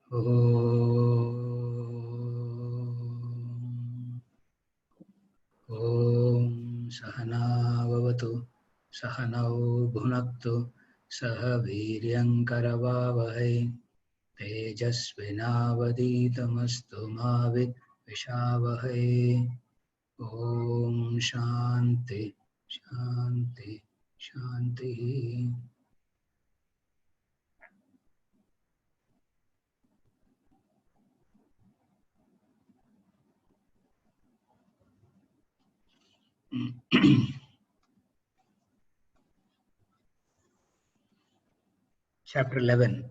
ॐ सहना भवतु सहनौ भुनक्तु सह वीर्यङ्करवावहै तेजस्विनावधीतमस्तु मा विद्विषावहै। ॐ शान्ति शान्ति शान्तिः। Chapter 11,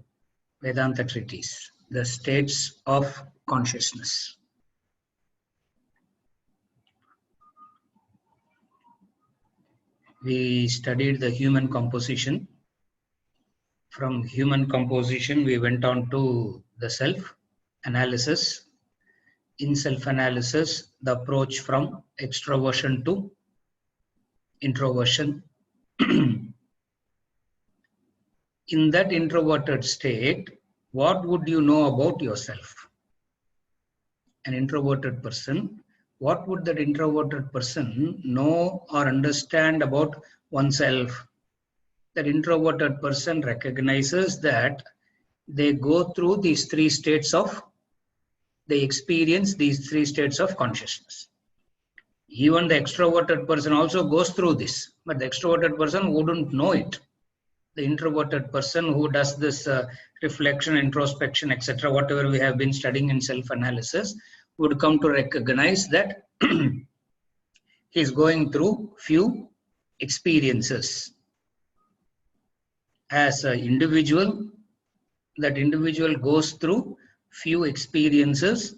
Vedanta Treatise, the states of consciousness. We studied the human composition. From human composition, we went on to the self-analysis. In self-analysis, the approach from extroversion to introversion. In that introverted state, what would you know about yourself? An introverted person, what would that introverted person know or understand about oneself? That introverted person recognizes that they go through these three states of, they experience these three states of consciousness. Even the extroverted person also goes through this, but the extroverted person wouldn't know it. The introverted person who does this reflection, introspection, etc., whatever we have been studying in self-analysis, would come to recognize that he is going through few experiences. As an individual, that individual goes through few experiences,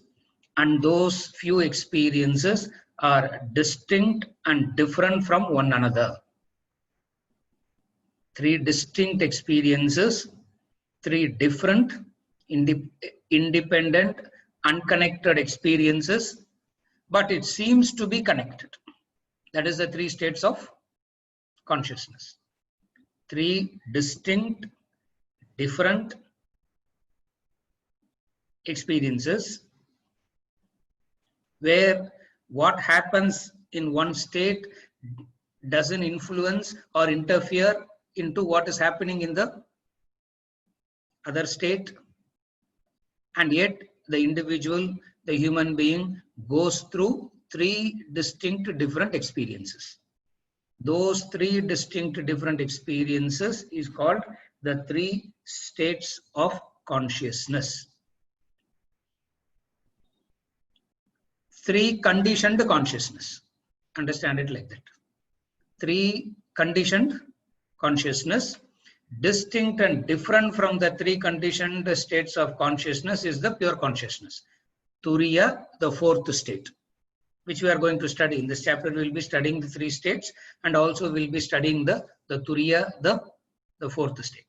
and those few experiences are distinct and different from one another. Three distinct experiences, three different, independent, unconnected experiences, but it seems to be connected. That is the three states of consciousness. Three distinct, different experiences where what happens in one state doesn't influence or interfere into what is happening in the other state, and yet the individual, the human being, goes through three distinct different experiences. Those three distinct different experiences is called the three states of consciousness. Three conditioned consciousness. Understand it like that. Three conditioned consciousness, distinct and different from the three conditioned states of consciousness, is the pure consciousness. Turiya, the fourth state, which we are going to study. In this chapter, we will be studying the three states, and also we will be studying the Turiya, the fourth state.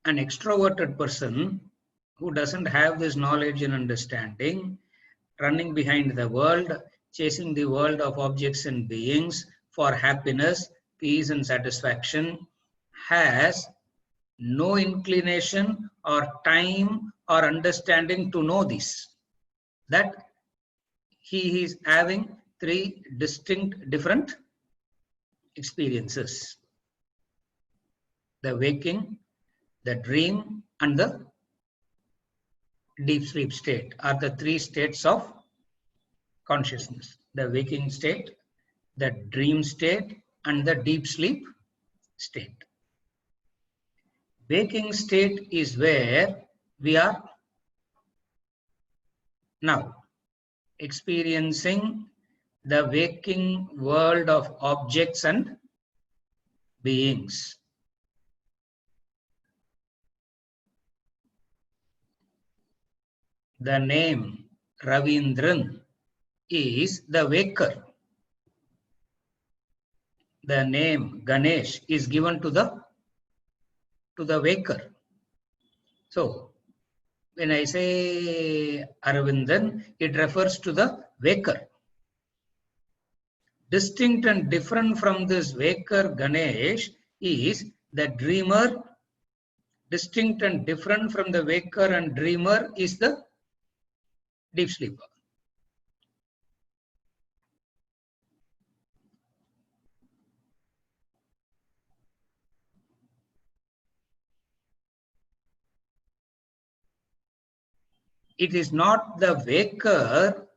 An extroverted person who doesn't have this knowledge and understanding, running behind the world, chasing the world of objects and beings for happiness, peace and satisfaction, has no inclination or time or understanding to know this, that he is having three distinct different experiences. The waking, the dream and the deep sleep state are the three states of consciousness. The waking state, the dream state and the deep sleep state. Waking state is where we are now experiencing the waking world of objects and beings. The name Ravindran is the waker. The name Ganesh is given to the waker. So when I say Aravindan, it refers to the waker. Distinct and different from this waker Ganesh is the dreamer. Distinct and different from the waker and dreamer is the deep sleeper. It is not the waker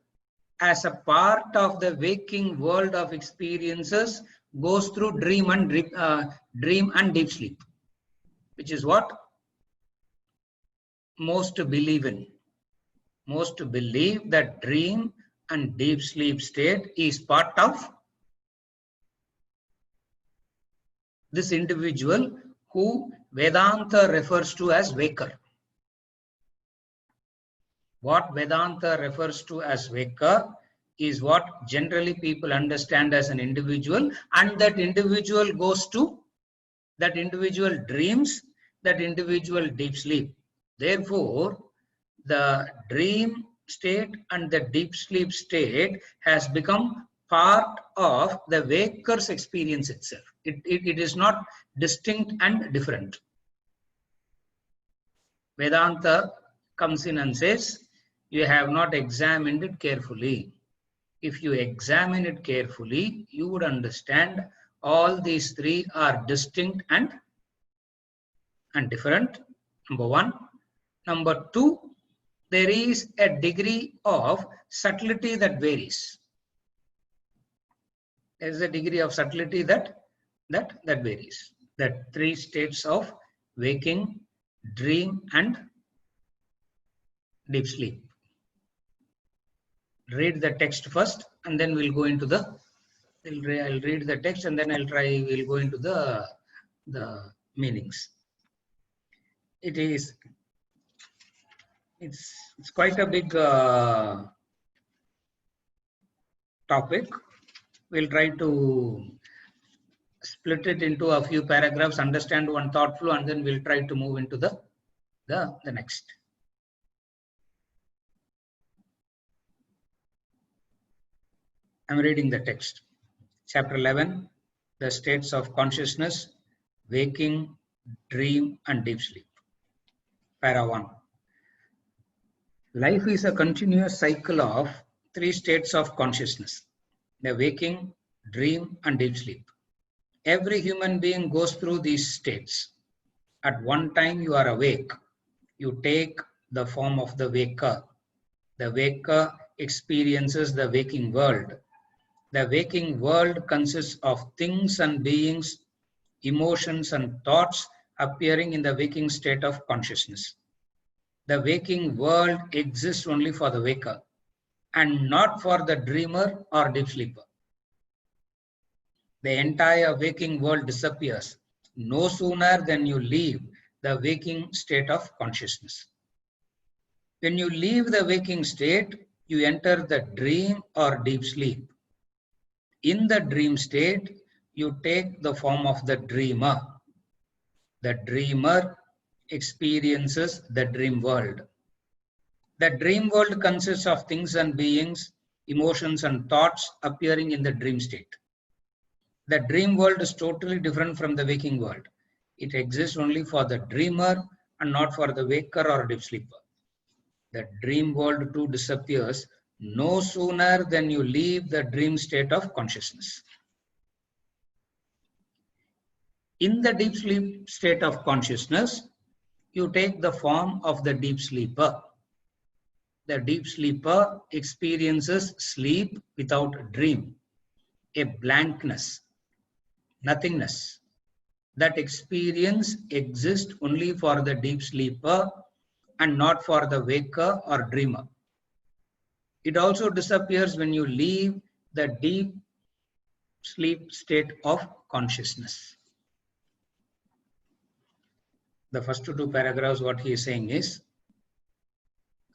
as a part of the waking world of experiences goes through dream and deep sleep, which is what most believe in. Most believe that dream and deep sleep state is part of this individual who Vedanta refers to as waker. What Vedanta refers to as waker is what generally people understand as an individual, and that individual goes to, that individual dreams, that individual deep sleep. Therefore, the dream state and the deep sleep state has become part of the waker's experience itself. It is not distinct and different. Vedanta comes in and says, you have not examined it carefully. If you examine it carefully, you would understand all these three are distinct and different, number one. Number two, there is a degree of subtlety that varies. There is a degree of subtlety that varies. That three states of waking, dream, and deep sleep. Read the text first, and then we'll go into the. I'll read the text, and then we'll go into the meanings. It's quite a big topic. We'll try to split it into a few paragraphs, understand one thought flow, and then we'll try to move into the next. I'm reading the text. Chapter 11, the states of consciousness, waking, dream, and deep sleep. Para 1. Life is a continuous cycle of three states of consciousness: the waking, dream, and deep sleep. Every human being goes through these states. At one time you are awake. You take the form of the waker. The waker experiences the waking world. The waking world consists of things and beings, emotions and thoughts appearing in the waking state of consciousness. The waking world exists only for the waker and not for the dreamer or deep sleeper. The entire waking world disappears no sooner than you leave the waking state of consciousness. When you leave the waking state, you enter the dream or deep sleep. In the dream state, you take the form of the dreamer. The dreamer experiences the dream world. The dream world consists of things and beings, emotions and thoughts appearing in the dream state. The dream world is totally different from the waking world. It exists only for the dreamer and not for the waker or deep sleeper. The dream world too disappears no sooner than you leave the dream state of consciousness. In the deep sleep state of consciousness, you take the form of the deep sleeper. The deep sleeper experiences sleep without dream, a blankness, nothingness. That experience exists only for the deep sleeper and not for the waker or dreamer. It also disappears when you leave the deep sleep state of consciousness. The first two paragraphs, what he is saying is,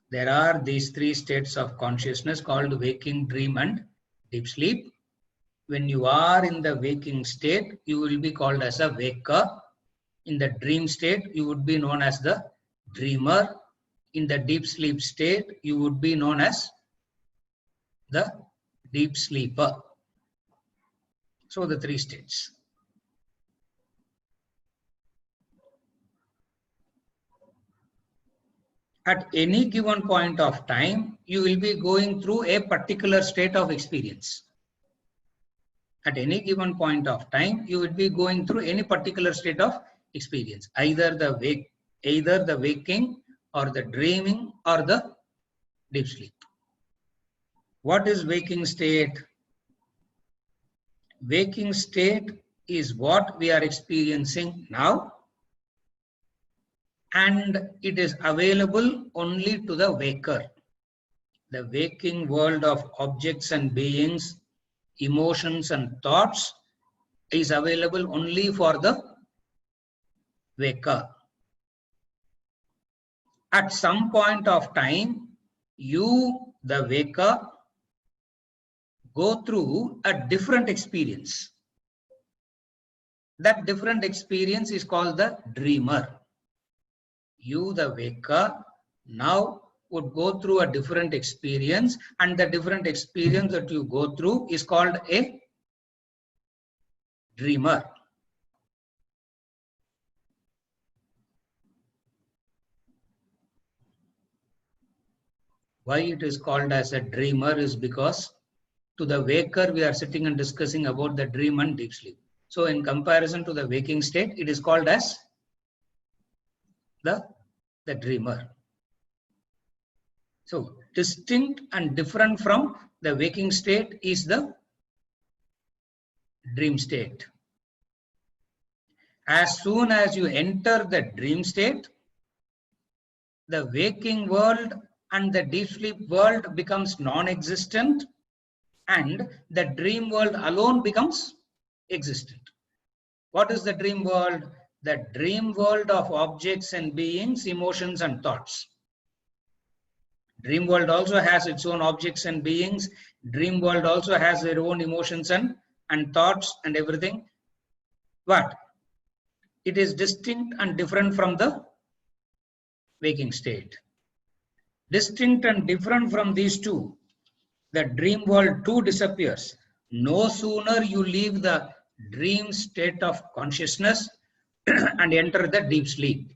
there are these three states of consciousness called waking, dream, and deep sleep. When you are in the waking state, you will be called as a waker. In the dream state, you would be known as the dreamer. In the deep sleep state, you would be known as the deep sleeper. So the three states. At any given point of time, you will be going through a particular state of experience. At any given point of time, you will be going through any particular state of experience, either the waking or the dreaming or the deep sleep. What is waking state? Waking state is what we are experiencing now, and it is available only to the waker. The waking world of objects and beings, emotions and thoughts is available only for the waker. At some point of time, you, the waker, go through a different experience. That different experience is called the dreamer. You, the waker, now would go through a different experience, and the different experience that you go through is called a dreamer. Why it is called as a dreamer is because to the waker we are sitting and discussing about the dream and deep sleep. So in comparison to the waking state, it is called as the dreamer. So distinct and different from the waking state is the dream state. As soon as you enter the dream state, the waking world and the deep sleep world becomes non-existent, and the dream world alone becomes existent. What is the dream world? The dream world of objects and beings, emotions and thoughts. Dream world also has its own objects and beings. Dream world also has their own emotions and thoughts and everything. But it is distinct and different from the waking state. Distinct and different from these two, the dream world too disappears. No sooner you leave the dream state of consciousness and enter the deep sleep.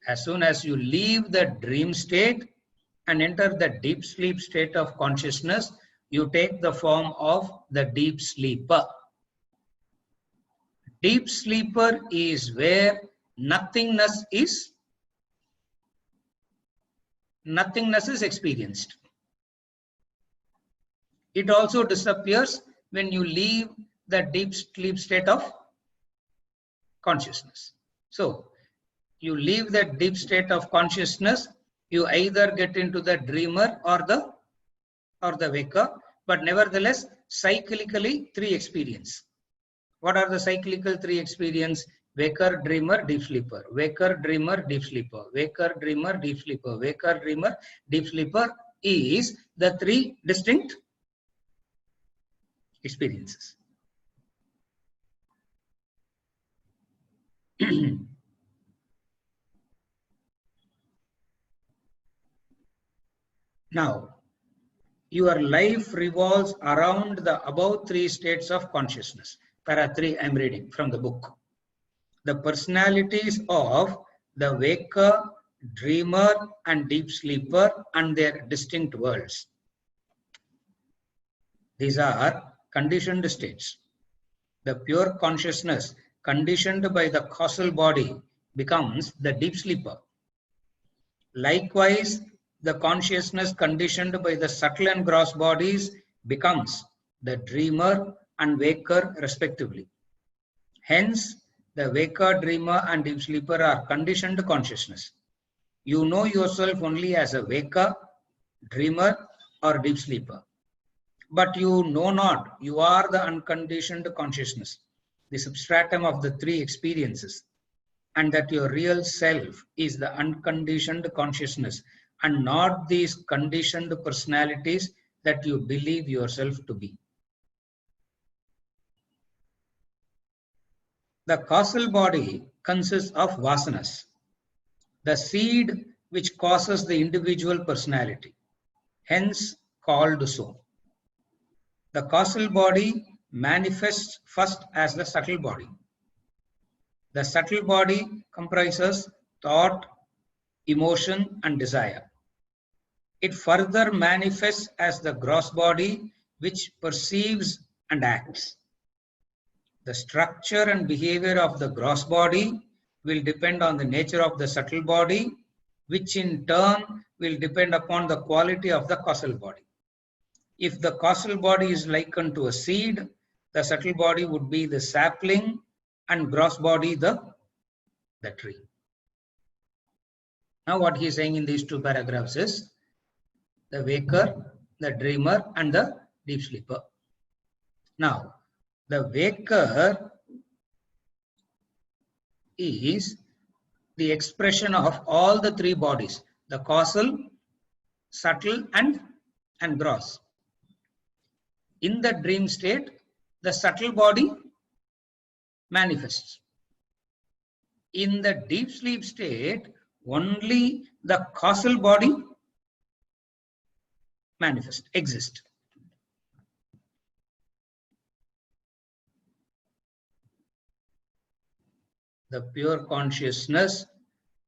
As soon as you leave the dream state and enter the deep sleep state of consciousness, you take the form of the deep sleeper. Deep sleeper is where nothingness is experienced. It also disappears when you leave the deep sleep state of consciousness. So you leave the deep state of consciousness, you either get into the dreamer or the waker, but nevertheless cyclically three experience. What are the cyclical three experience? Waker, dreamer, deep sleeper. Waker, dreamer, deep sleeper. Waker, dreamer, deep sleeper. Waker, dreamer, deep sleeper is the three distinct experiences. Now, your life revolves around the above three states of consciousness. Para 3 I am reading from the book. The personalities of the waker, dreamer and deep sleeper and their distinct worlds. These are conditioned states. The pure consciousness conditioned by the causal body becomes the deep sleeper. Likewise, the consciousness conditioned by the subtle and gross bodies becomes the dreamer and waker respectively. Hence, the waker, dreamer and deep sleeper are conditioned consciousness. You know yourself only as a waker, dreamer or deep sleeper. But you know not, you are the unconditioned consciousness, the substratum of the three experiences, and that your real self is the unconditioned consciousness and not these conditioned personalities that you believe yourself to be. The causal body consists of vasanas, the seed which causes the individual personality, hence called so. The causal body manifests first as the subtle body. The subtle body comprises thought, emotion, and desire. It further manifests as the gross body, which perceives and acts. The structure and behavior of the gross body will depend on the nature of the subtle body, which in turn will depend upon the quality of the causal body. If the causal body is likened to a seed, the subtle body would be the sapling and gross body the tree. Now what he is saying in these two paragraphs is the waker, the dreamer, and the deep sleeper. Now, the waker is the expression of all the three bodies, the causal, subtle, and gross. In the dream state, the subtle body manifests. In the deep sleep state, only the causal body exists. The pure consciousness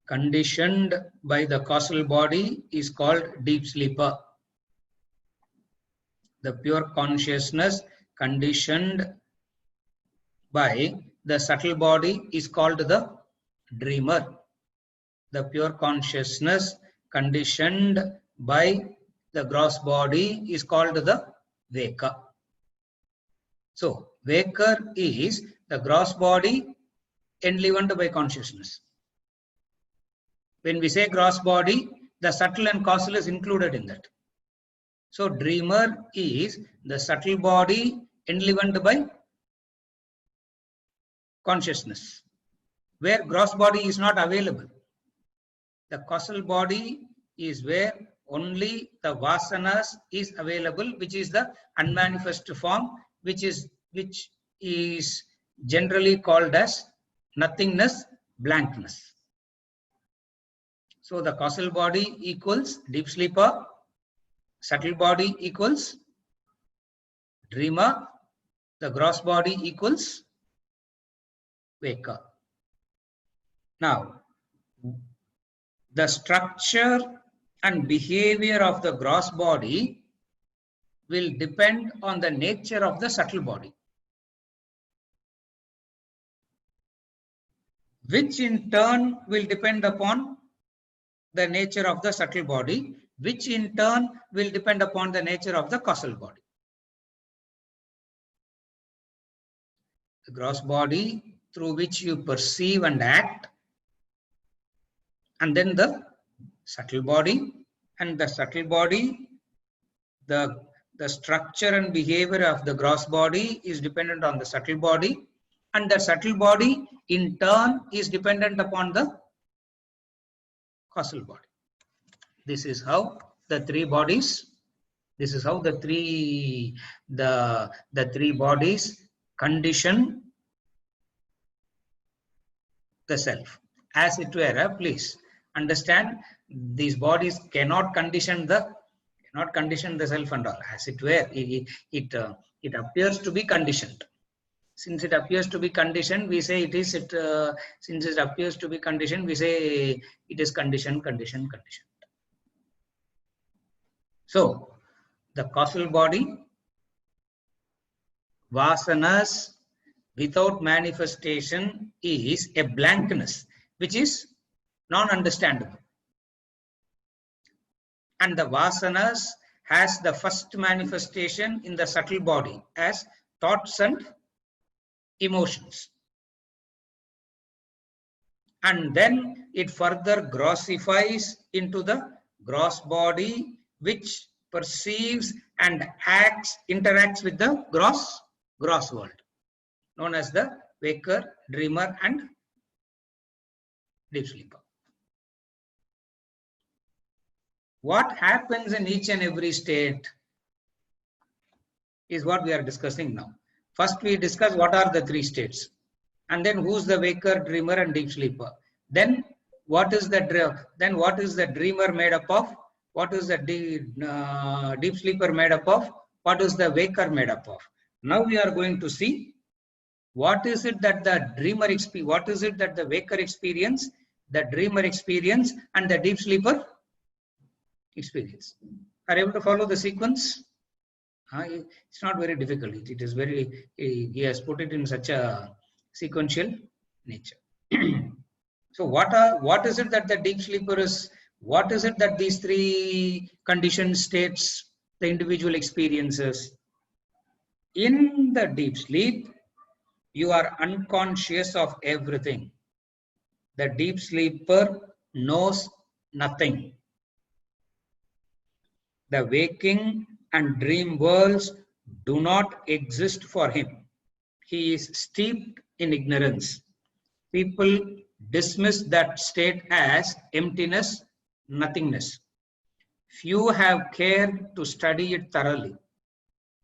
conditioned by the causal body is called deep sleeper. The pure consciousness conditioned by the subtle body is called the dreamer. The pure consciousness conditioned by the gross body is called the waker. So, waker is the gross body enlivened by consciousness. When we say gross body, the subtle and causal is included in that. So, dreamer is the subtle body enlivened by consciousness, where gross body is not available. The causal body is where only the vasanas is available, which is the unmanifest form, which is generally called as nothingness, blankness. So the causal body equals deep sleeper, subtle body equals dreamer, the gross body equals waker. Now, the structure and behavior of the gross body will depend on the nature of the subtle body, which in turn will depend upon the nature of the subtle body, which in turn will depend upon the nature of the causal body. The gross body through which you perceive and act, and then the subtle body, and the subtle body, the structure and behavior of the gross body is dependent on the subtle body, and the subtle body in turn is dependent upon the causal body. This is how the three bodies, this is how the three bodies condition the self. As it were, please understand, these bodies cannot condition the self and all. As it were, it appears to be conditioned. Since it appears to be conditioned, we say it is since it appears to be conditioned, we say it is conditioned. So the causal body, vasanas without manifestation is a blankness, which is non-understandable. And the vasanas has the first manifestation in the subtle body as thoughts and emotions. And then it further grossifies into the gross body, which perceives and interacts with the gross world, known as the waker, dreamer, and deep sleeper. What happens in each and every state is what we are discussing now. First, we discuss what are the three states, and then who's the waker, dreamer, and deep sleeper. Then what is the dreamer made up of? What is the deep sleeper made up of? What is the waker made up of? Now we are going to see what is it that the dreamer experience, what is it that the waker experience, the dreamer experience, and the deep sleeper experience. Are you able to follow the sequence? It's not very difficult. It is very, he has put it in such a sequential nature. So what is it that the deep sleeper is? What is it that these three conditioned states, the individual experiences? In the deep sleep, you are unconscious of everything. The deep sleeper knows nothing. The waking and dream worlds do not exist for him. He is steeped in ignorance. People dismiss that state as emptiness, nothingness. Few have cared to study it thoroughly.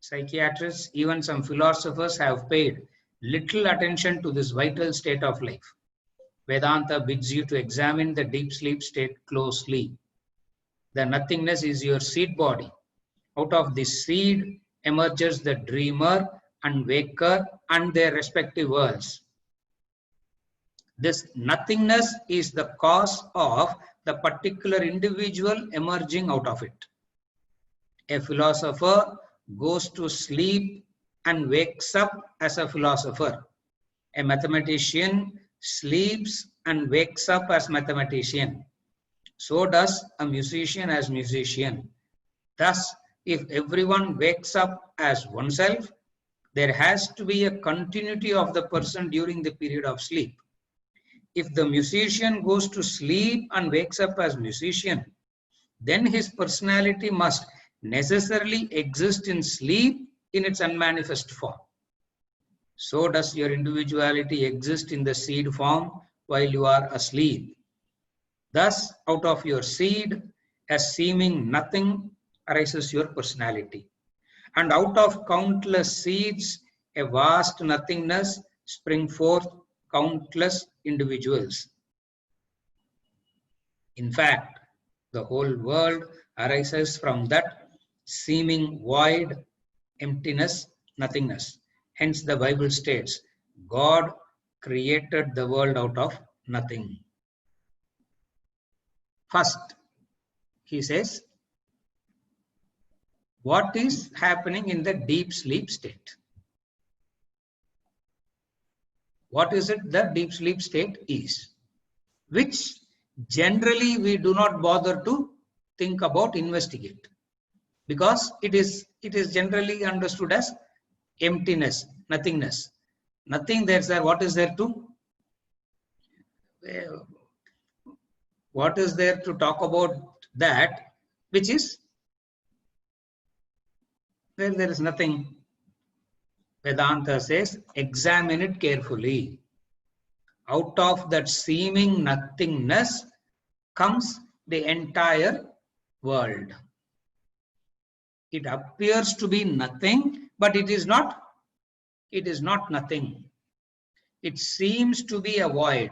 Psychiatrists, even some philosophers have paid little attention to this vital state of life. Vedanta bids you to examine the deep sleep state closely. The nothingness is your seed body. Out of this seed emerges the dreamer and waker and their respective worlds. This nothingness is the cause of the particular individual emerging out of it. A philosopher goes to sleep and wakes up as a philosopher. A mathematician sleeps and wakes up as mathematician. So does a musician as musician. Thus, if everyone wakes up as oneself, there has to be a continuity of the person during the period of sleep. If the musician goes to sleep and wakes up as musician, then his personality must necessarily exist in sleep in its unmanifest form. So does your individuality exist in the seed form while you are asleep. Thus, out of your seed, as seeming nothing, arises your personality. And out of countless seeds, a vast nothingness spring forth countless individuals. In fact, the whole world arises from that seeming void, emptiness, nothingness. Hence the Bible states, God created the world out of nothing. First, he says, what is happening in the deep sleep state? What is it that deep sleep state is? Which generally we do not bother to think about, investigate. Because it is generally understood as emptiness, nothingness. Nothing there's there. What is there to? What is there to talk about that which is where there is nothing? Vedanta says, examine it carefully. Out of that seeming nothingness comes the entire world. It appears to be nothing, but it is not. It is not nothing. It seems to be a void.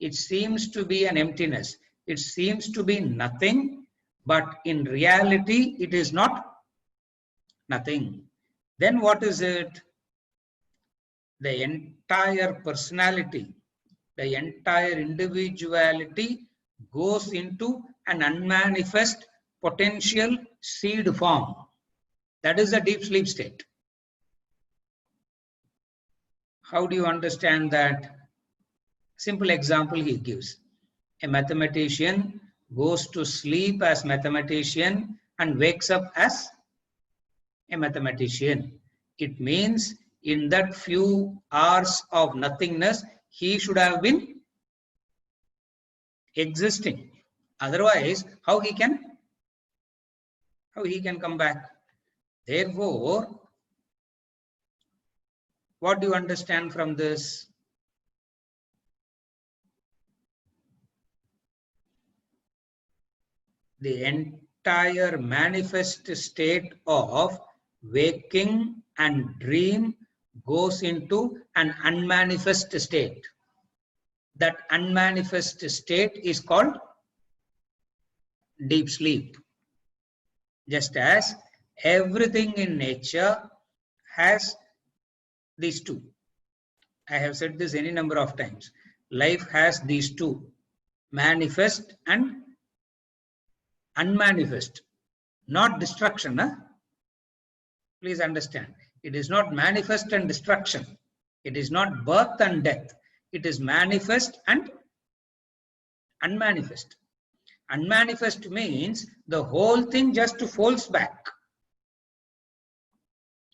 It seems to be an emptiness. It seems to be nothing, but in reality, it is not nothing. Then what is it? The entire personality, the entire individuality goes into an unmanifest potential seed form. That is the deep sleep state. How do you understand that? Simple example he gives. A mathematician goes to sleep as mathematician and wakes up as a mathematician. It means in that few hours of nothingness, he should have been existing. Otherwise, how he can come back? Therefore, what do you understand from this? The entire manifest state of waking and dream goes into an unmanifest state. That unmanifest state is called deep sleep. Just as Everything in nature has these two. I have said this any number of times. Life has these two, manifest and unmanifest. Not destruction. Huh? Please understand. It is not manifest and destruction. It is not birth and death. It is manifest and unmanifest. Unmanifest means the whole thing just folds back.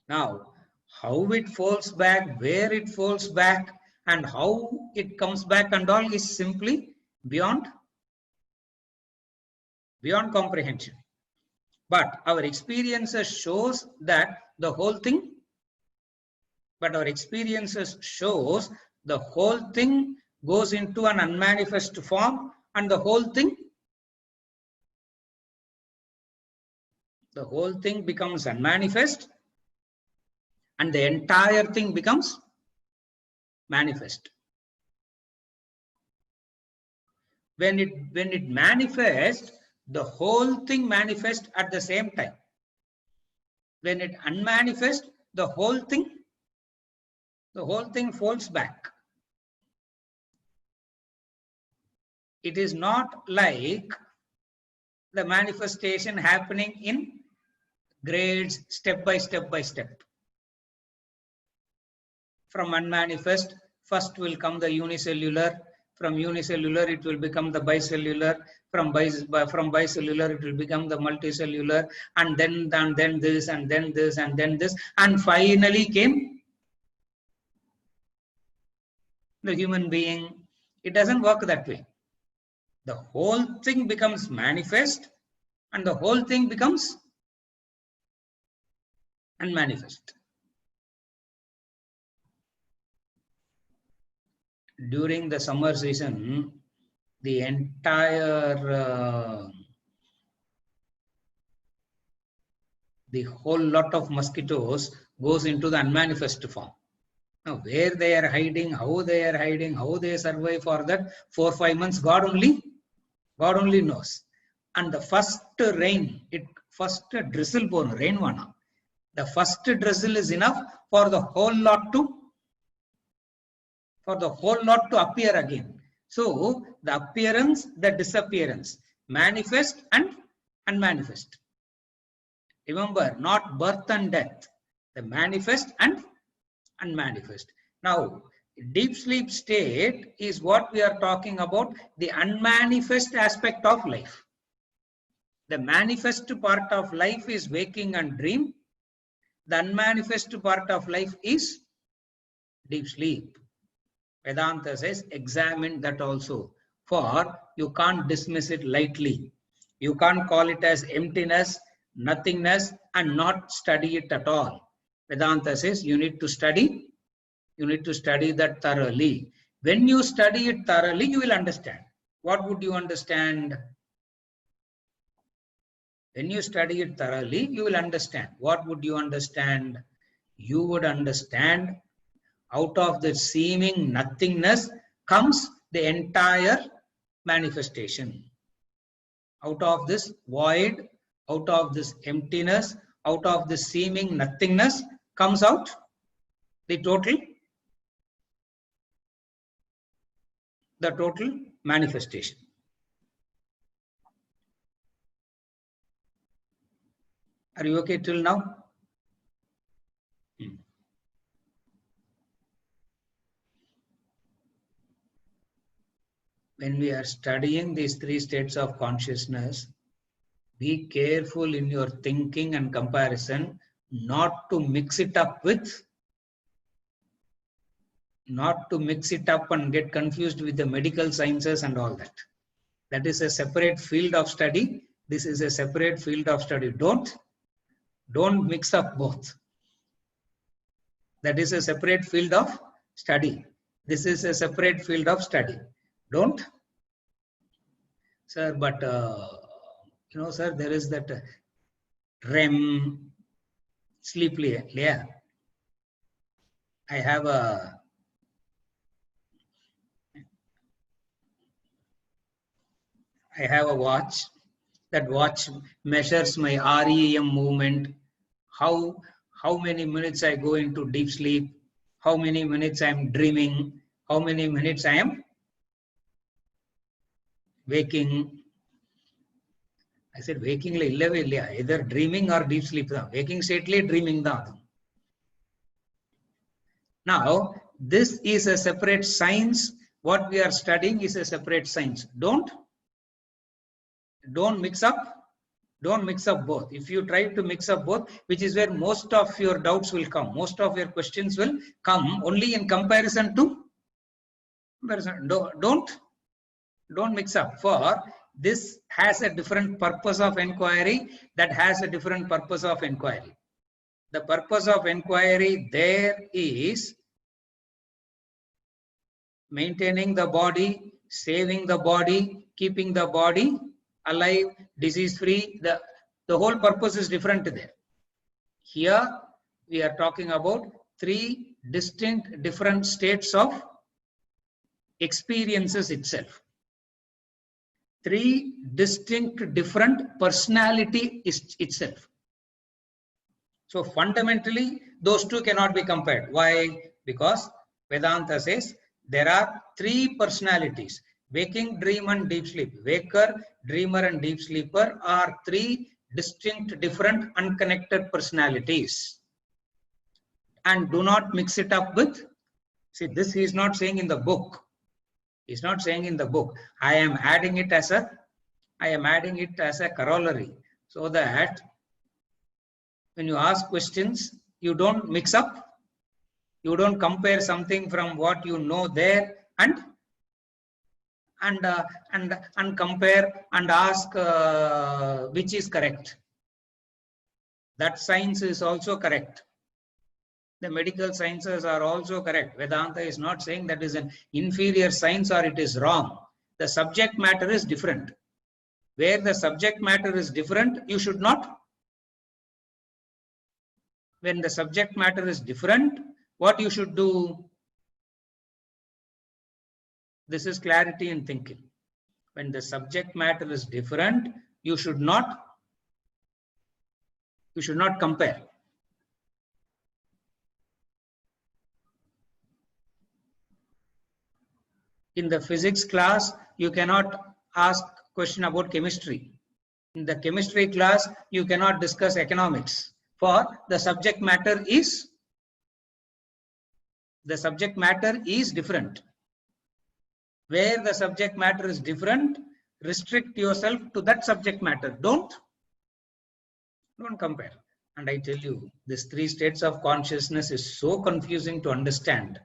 Now, how it folds back, where it folds back, and how it comes back and all is simply beyond comprehension. But our experiences shows that the whole thing, goes into an unmanifest form, and the whole thing becomes unmanifest, and the entire thing becomes manifest. When it manifests, the whole thing manifests at the same time. When it unmanifests, the whole thing folds back. It is not like the manifestation happening in grades, step by step. From unmanifest, first will come the unicellular. From unicellular, it will become the bicellular. From bicellular, it will become the multicellular, and then this, and then this, and then this, and finally came the human being. It doesn't work that way. The whole thing becomes manifest, and the whole thing becomes unmanifest. During the summer season, the entire the whole lot of mosquitoes goes into the unmanifest form. Now, where they are hiding, how they survive for that 4 or 5 months, God only knows. And the first rain, first drizzle born rain vana. The first drizzle is enough for the whole lot to appear again. So the appearance, the disappearance, manifest and unmanifest. Remember, not birth and death, the manifest and unmanifest. Now, deep sleep state is what we are talking about, the unmanifest aspect of life. The manifest part of life is waking and dream. The unmanifest part of life is deep sleep. Vedanta says, examine that also, for you can't dismiss it lightly. You can't call it as emptiness, nothingness, and not study it at all. Vedanta says you need to study that thoroughly. When you study it thoroughly, you will understand. What would you understand? When you study it thoroughly, you will understand. What would you understand? You would understand out of the seeming nothingness comes the entire manifestation. Out of this void, out of this emptiness, out of this seeming nothingness comes out the total manifestation. Are you okay till now? When we are studying these 3 states of consciousness, be careful in your thinking and comparison not to mix it up and get confused with the medical sciences and all that. That is a separate field of study. This is a separate field of study. Don't mix up both. That is a separate field of study. This is a separate field of study. Don't, sir, but sir, there is that REM sleep layer. I have a watch. That watch measures my REM movement how many minutes I go into deep sleep, how many minutes I am dreaming, how many minutes I am waking. I said waking la illave illaya, either dreaming or deep sleep da. Waking state le dreaming da. Now this is a separate science. What we are studying is a separate science. Don't mix up. Don't mix up both. If you try to mix up both, which is where most of your doubts will come, most of your questions will come only in comparison to comparison. Don't mix up. For this has a different purpose of inquiry, that has a different purpose of inquiry. The purpose of inquiry there is maintaining the body, saving the body, keeping the body alive, disease free. The whole purpose is different there. Here we are talking about three distinct different states of experiences itself. Three distinct different personality itself. So fundamentally those two cannot be compared. Why? Because Vedanta says there are three personalities: waking, dream and deep sleep. Waker, dreamer and deep sleeper are three distinct different unconnected personalities. And do not mix it up with, see, this he is not saying in the book. He's not saying in the book. I am adding it as a corollary, so that when you ask questions, you don't mix up, you don't compare something from what you know there and compare and ask which is correct. That science is also correct. The medical sciences are also correct. Vedanta is not saying that is an inferior science or it is wrong. The subject matter is different. Where the subject matter is different, you should not. When the subject matter is different, what you should do? This is clarity in thinking. When the subject matter is different, you should not compare. In the physics class, you cannot ask question about chemistry. In the chemistry class, you cannot discuss economics. For the subject matter is different. Where the subject matter is different, restrict yourself to that subject matter. Don't compare. And I tell you, this three states of consciousness is so confusing to understand,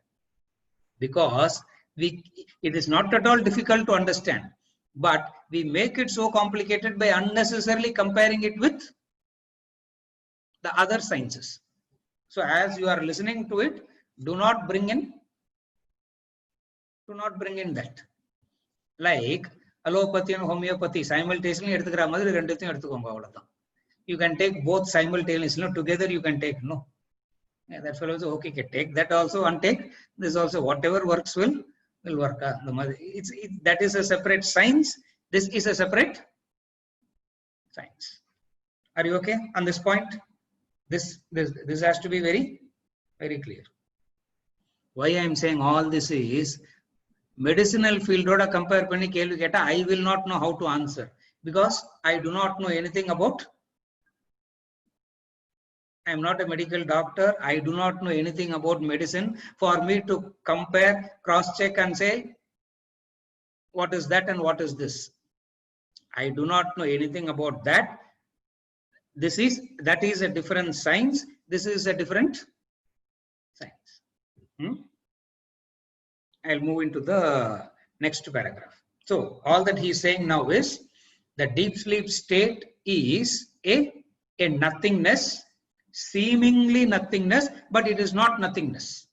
because it is not at all difficult to understand, but we make it so complicated by unnecessarily comparing it with the other sciences. So as you are listening to it, do not bring in that. Like allopathy and homeopathy simultaneously எடுத்துக்கிற மாதிரி ரெண்டுத்தையும் எடுத்துக்கோங்க, அவ்வளவுதான். You can take both simultaneously. No, together you can take. No. Yeah, that fellow is okay. Take that also and take this also. Whatever works will work. That is a separate science. This is a separate science. Are you okay on this point? This has to be very, very clear. Why I am saying all this is, medicinal field oda compare panni kelvi ketta, I will not know how to answer, because I do not know anything about. I am not a medical doctor. I do not know anything about medicine. For me to compare, cross-check and say, what is that and what is this? I do not know anything about that. That is a different science. This is a different science. I'll move into the next paragraph. So all that he is saying now is, the deep sleep state is a nothingness, seemingly nothingness, but it is not nothingness.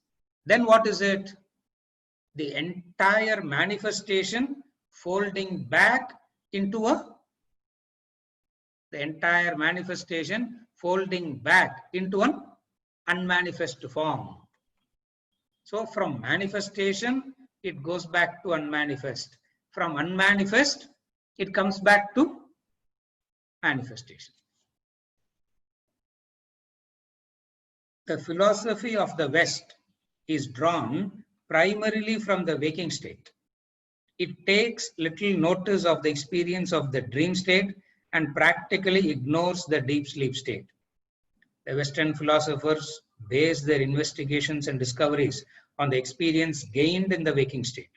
Then what is it? The entire manifestation folding back into an unmanifest form. So from manifestation, it goes back to unmanifest. From unmanifest, it comes back to manifestation. The philosophy of the West is drawn primarily from the waking state. It takes little notice of the experience of the dream state and practically ignores the deep sleep state. The Western philosophers base their investigations and discoveries on the experience gained in the waking state.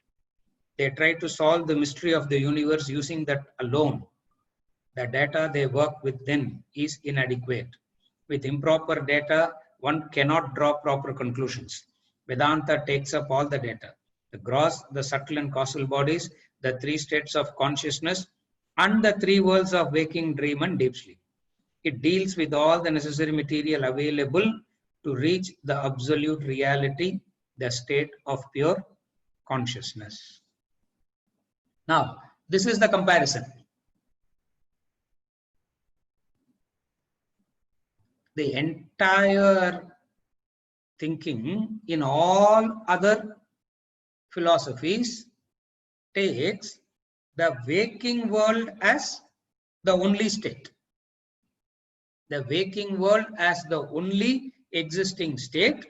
They try to solve the mystery of the universe using that alone. The data they work with then is inadequate. With improper data, one cannot draw proper conclusions. Vedanta takes up all the data, the gross, the subtle and causal bodies, the three states of consciousness, and the three worlds of waking, dream, and deep sleep. It deals with all the necessary material available to reach the absolute reality, the state of pure consciousness. Now, this is the comparison. The entire thinking in all other philosophies takes the waking world as the only state. The waking world as the only existing state,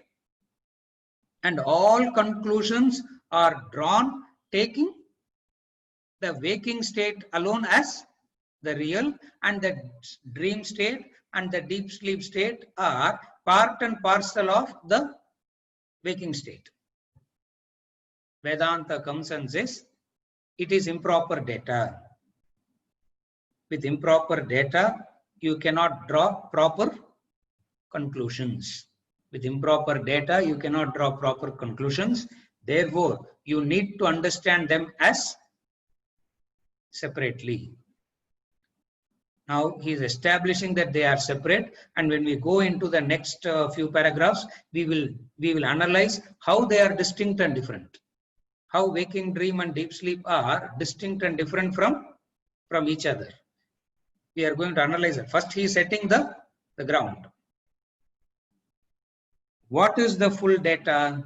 and all conclusions are drawn taking the waking state alone as the real, and the dream state and the deep sleep state are part and parcel of the waking state. Vedanta comes and says it is improper data. With improper data, you cannot draw proper conclusions. With improper data, you cannot draw proper conclusions. Therefore, you need to understand them as separately. Now, he is establishing that they are separate, and when we go into the next few paragraphs, we will analyze how they are distinct and different. How waking, dream, and deep sleep are distinct and different from each other. We are going to analyze it. First, he is setting the ground. What is the full data?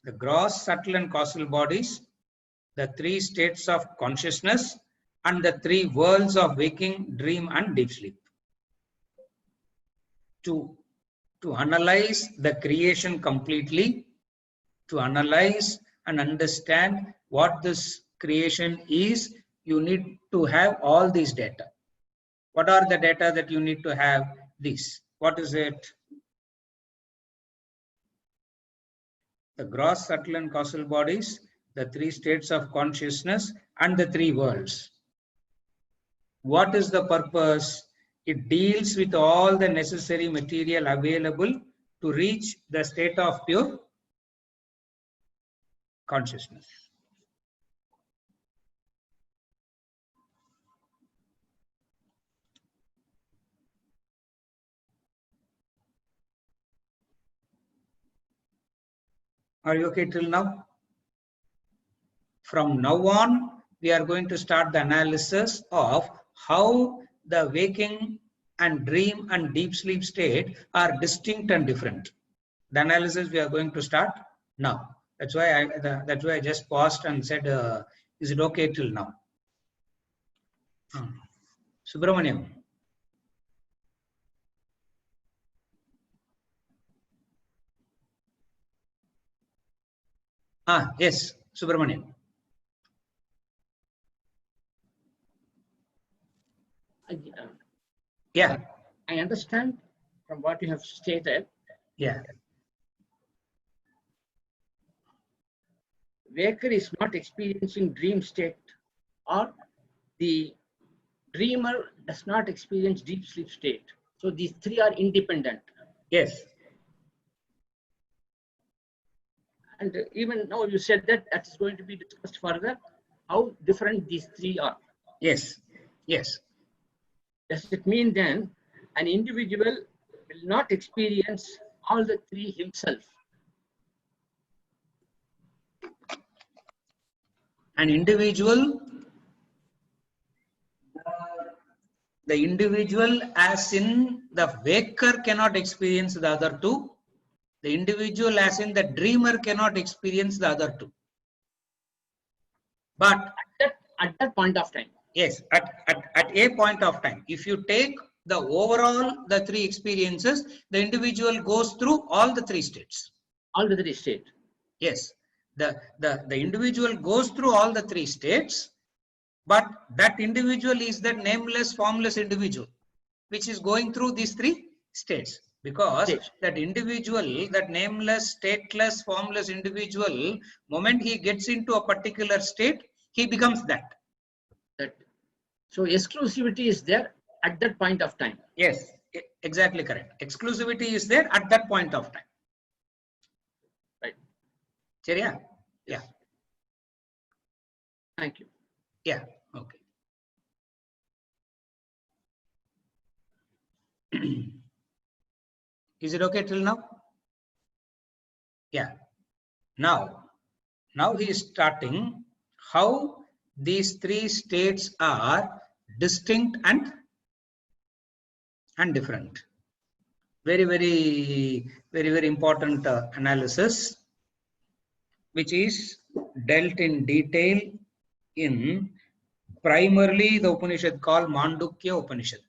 The gross, subtle, and causal bodies, the three states of consciousness, and the three worlds of waking, dream, and deep sleep. To analyze the creation completely, to analyze and understand what this creation is, you need to have all these data. What are the data that you need to have? These. What is it? The gross, subtle, and causal bodies, the three states of consciousness, and the three worlds. What is the purpose? It deals with all the necessary material available to reach the state of pure consciousness. Are you okay till now? From now on, we are going to start the analysis of how the waking and dream and deep sleep state are distinct and different. The analysis we are going to start now. That's why I just paused and said, is it okay till now? Subramaniam. Yes, Subramaniam. Yeah. I understand from what you have stated. Yeah. Waker is not experiencing dream state, or the dreamer does not experience deep sleep state. So these three are independent. Yes. And even now you said that is going to be discussed further, how different these three are. Yes. Yes. Does it mean then an individual will not experience all the three himself? An individual, the individual as in the waker cannot experience the other two. The individual as in the dreamer cannot experience the other two. But at that point of time. Yes, at a point of time. If you take the overall, the three experiences, the individual goes through all the three states. All the three states. Yes, the individual goes through all the three states, but that individual is that nameless, formless individual, which is going through these three states. Because States. that individual, that nameless, stateless, formless individual, moment he gets into a particular state, he becomes that. So exclusivity is there at that point of time. Yes, exactly correct. Exclusivity is there at that point of time. Right. Seriya? Yeah. Thank you. Yeah. Okay. Is it okay till now? Yeah. Now he is starting how these three states are distinct and different. Very important analysis, which is dealt in detail in primarily the Upanishad called Mandukya Upanishad.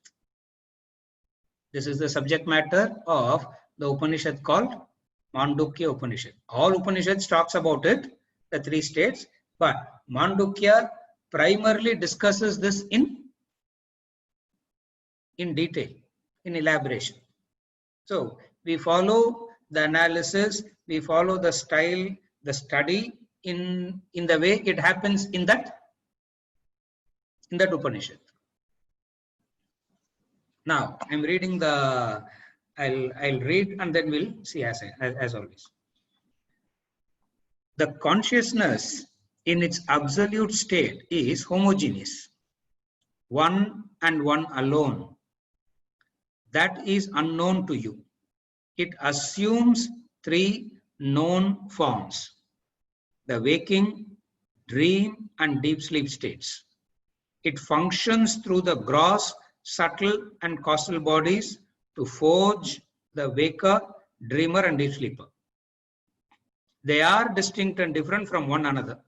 This is the subject matter of the Upanishad called Mandukya Upanishad. All Upanishads talks about it, the three states, but Mandukya primarily discusses this in detail, in elaboration. So we follow the analysis, we follow the style, the study in the way it happens in that Upanishad. Now I'm reading the, I'll read and then we'll see as always. The consciousness in its absolute state is homogeneous, one and one alone. That is unknown to you. It assumes three known forms: the waking, dream, and deep sleep states. It functions through the gross, subtle, and causal bodies to forge the waker, dreamer, and deep sleeper. They are distinct and different from one another.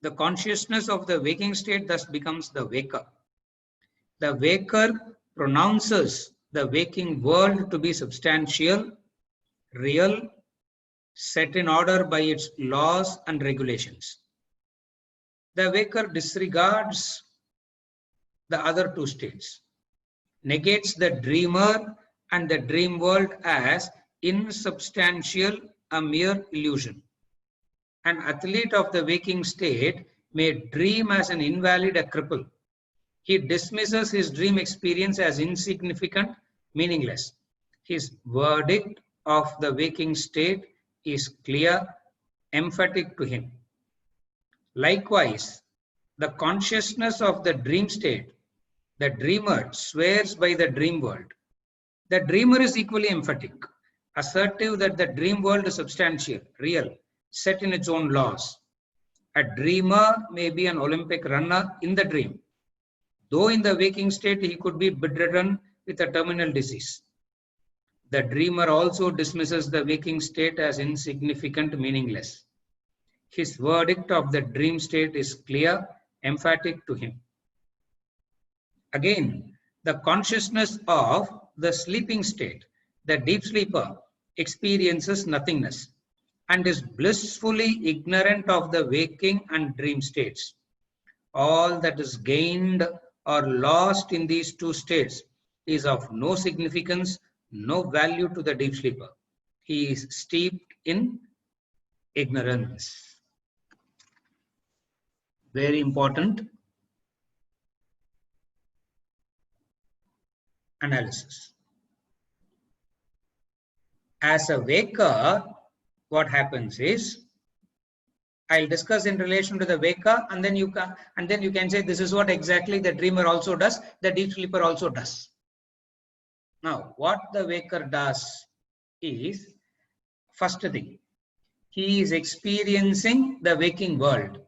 The consciousness of the waking state thus becomes the waker. The waker pronounces the waking world to be substantial, real, set in order by its laws and regulations. The waker disregards the other two states, negates the dreamer and the dream world as insubstantial, a mere illusion. An athlete of the waking state may dream as an invalid, a cripple. He dismisses his dream experience as insignificant, meaningless. His verdict of the waking state is clear, emphatic to him. Likewise, the consciousness of the dream state, the dreamer swears by the dream world. The dreamer is equally emphatic, assertive that the dream world is substantial, real, set in its own laws. A dreamer may be an Olympic runner in the dream, though in the waking state he could be bedridden with a terminal disease. The dreamer also dismisses the waking state as insignificant, meaningless. His verdict of the dream state is clear, emphatic to him. Again, the consciousness of the sleeping state, the deep sleeper, experiences nothingness and is blissfully ignorant of the waking and dream states. All that is gained or lost in these two states is of no significance, no value to the deep sleeper. He is steeped in ignorance. Very important analysis. As a waker, what happens is, I'll discuss in relation to the waker, and then you can say this is what exactly the dreamer also does, the deep sleeper also does. Now, what the waker does is, first thing, he is experiencing the waking world.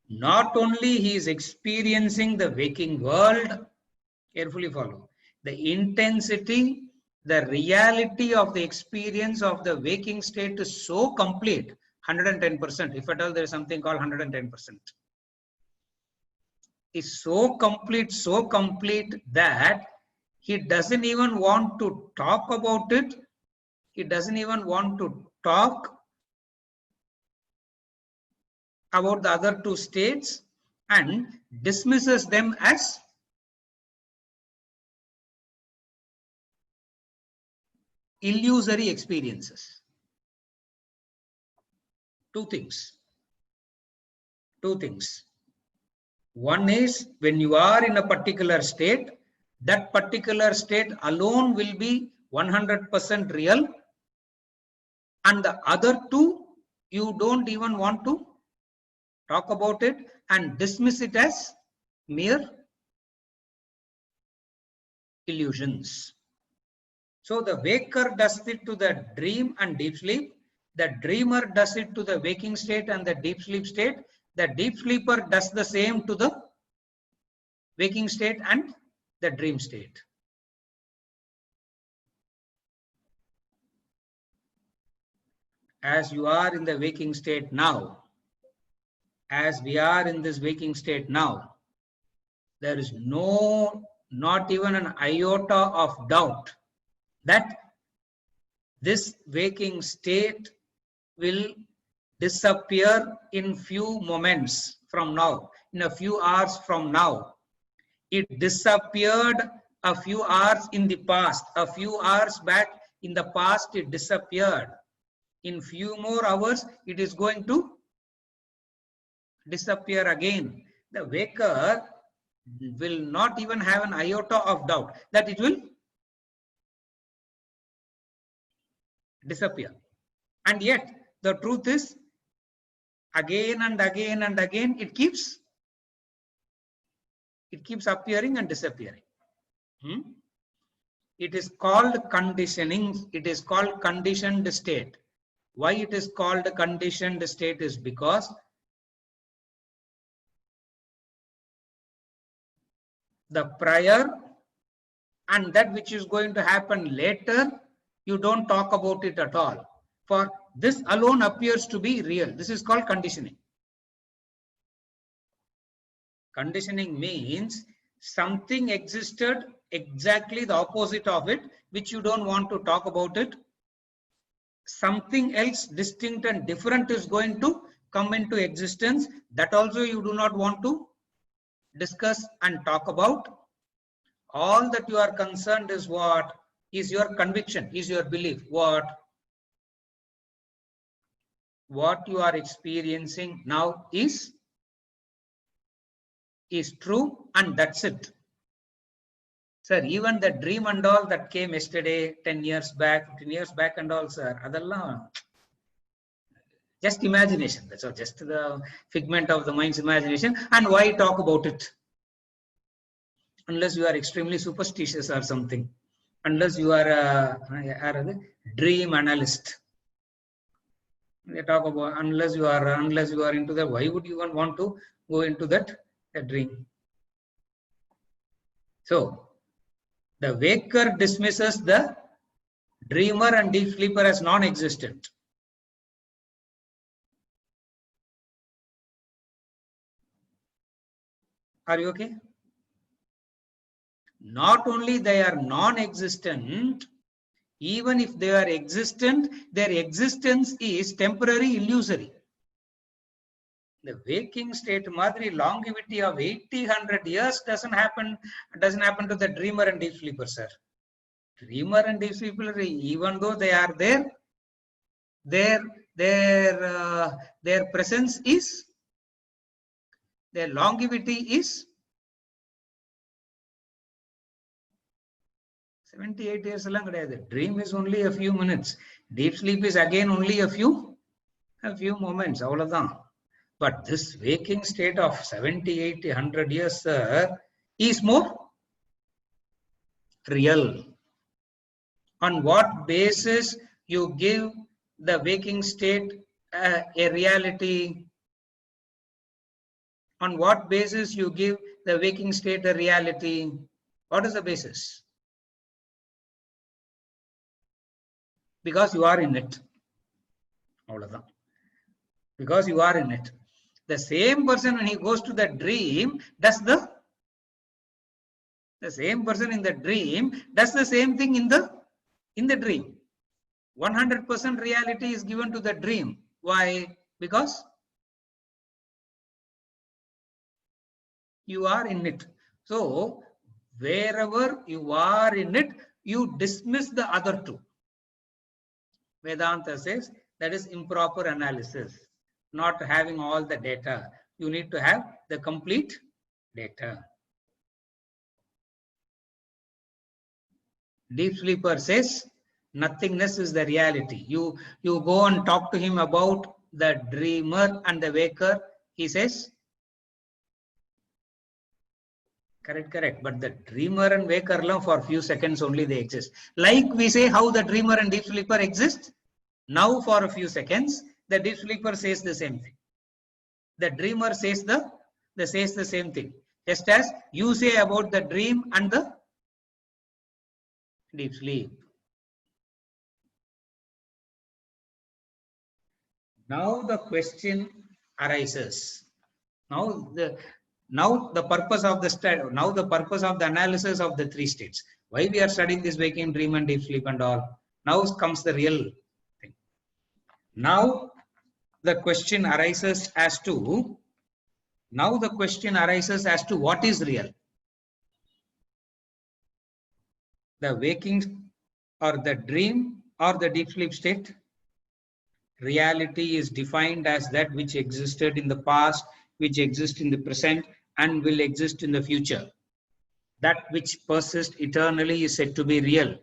Not only he is experiencing the waking world, carefully follow, the intensity, the reality of the experience of the waking state is so complete, 110%. If at all there is something called 110%. is so complete that he doesn't even want to talk about it. He doesn't even want to talk about the other two states and dismisses them as illusory experiences. Two things. One is, when you are in a particular state, that particular state alone will be 100% real, and the other two, you don't even want to talk about it and dismiss it as mere illusions. So the waker does it to the dream and deep sleep. The dreamer does it to the waking state and the deep sleep state. The deep sleeper does the same to the waking state and the dream state. As you are in the waking state now, as we are in this waking state now, there is not even an iota of doubt that this waking state will disappear in few moments from now, in a few hours from now. It disappeared a few hours in the past, a few hours back in the past it disappeared. In few more hours it is going to disappear again. The waker will not even have an iota of doubt that it will disappear. And yet the truth is, again and again and again it keeps appearing and disappearing. It is called conditioning. It is called conditioned state. Why it is called conditioned state is because the prior and that which is going to happen later, you don't talk about it at all. For this alone appears to be real. This is called conditioning. Conditioning means something existed exactly the opposite of it, which you don't want to talk about it. Something else distinct and different is going to come into existence. That also you do not want to discuss and talk about. All that you are concerned is what is your conviction, is your belief. What you are experiencing now is true, and that's it. Sir, even the dream and all that came yesterday, 10 years back, 15 years back and all, sir, adallam just imagination. That's all, just the figment of the mind's imagination. And why talk about it? Unless you are extremely superstitious or something. Unless you are a dream analyst. They talk about unless you are into that, why would you even want to go into that dream? So the waker dismisses the dreamer and deep sleeper as non-existent. Are you okay? Not only they are non-existent, even if they are existent, their existence is temporary, illusory. The waking state madri longevity of 80-100 years doesn't happen to the dreamer and deep sleeper, sir. Dreamer and deep sleeper, even though they are there, their presence is, their longevity is 78 years. Dream is only a few minutes. Deep sleep is again only a few moments. But this waking state of 70, 80, 100 years, sir, is more real. On what basis you give the waking state a reality? On what basis you give the waking state a reality? What is the basis? Because you are in it. Because you are in it. The same person when he goes to the dream does the same person in the dream does the same thing in the dream. 100% reality is given to the dream. Why? Because you are in it. So wherever you are in it, you dismiss the other two. Vedanta says that is improper analysis, not having all the data. You need to have the complete data. Deep sleeper says nothingness is the reality. You go and talk to him about the dreamer and the waker. He says, correct. But the dreamer and waker for a few seconds only they exist. Like we say how the dreamer and deep sleeper exist. Now for a few seconds, the deep sleeper says the same thing. The dreamer says the same thing. Just as you say about the dream and the deep sleep. Now the question arises. Now the purpose of the analysis of the three states. Why we are studying this waking, dream, and deep sleep and all. Now comes the real thing. Now the question arises as to what is real. The waking or the dream or the deep sleep state. Reality is defined as that which existed in the past, which exists in the present, and will exist in the future. That which persists eternally is said to be real.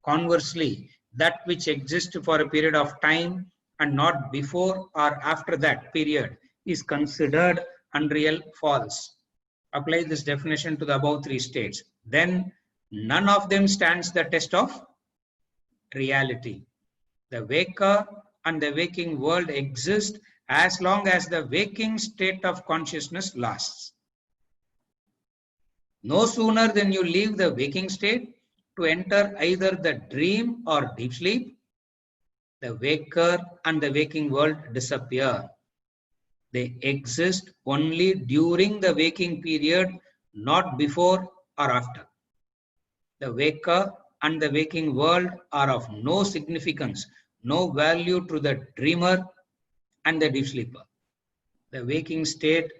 Conversely, that which exists for a period of time and not before or after that period is considered unreal, false. Apply this definition to the above three states. Then none of them stands the test of reality. The waker and the waking world exist as long as the waking state of consciousness lasts. No sooner than you leave the waking state to enter either the dream or deep sleep, the waker and the waking world disappear. They exist only during the waking period, not before or after. The waker and the waking world are of no significance, no value to the dreamer and the deep sleeper. The waking state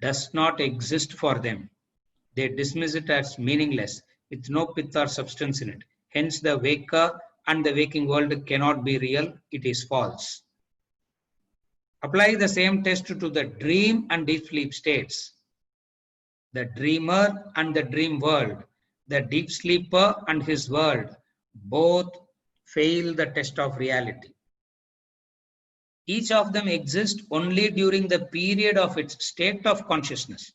does not exist for them. They dismiss it as meaningless, with no pith or substance in it. Hence, the waker and the waking world cannot be real, it is false. Apply the same test to the dream and deep sleep states. The dreamer and the dream world, the deep sleeper and his world, both fail the test of reality. Each of them exists only during the period of its state of consciousness,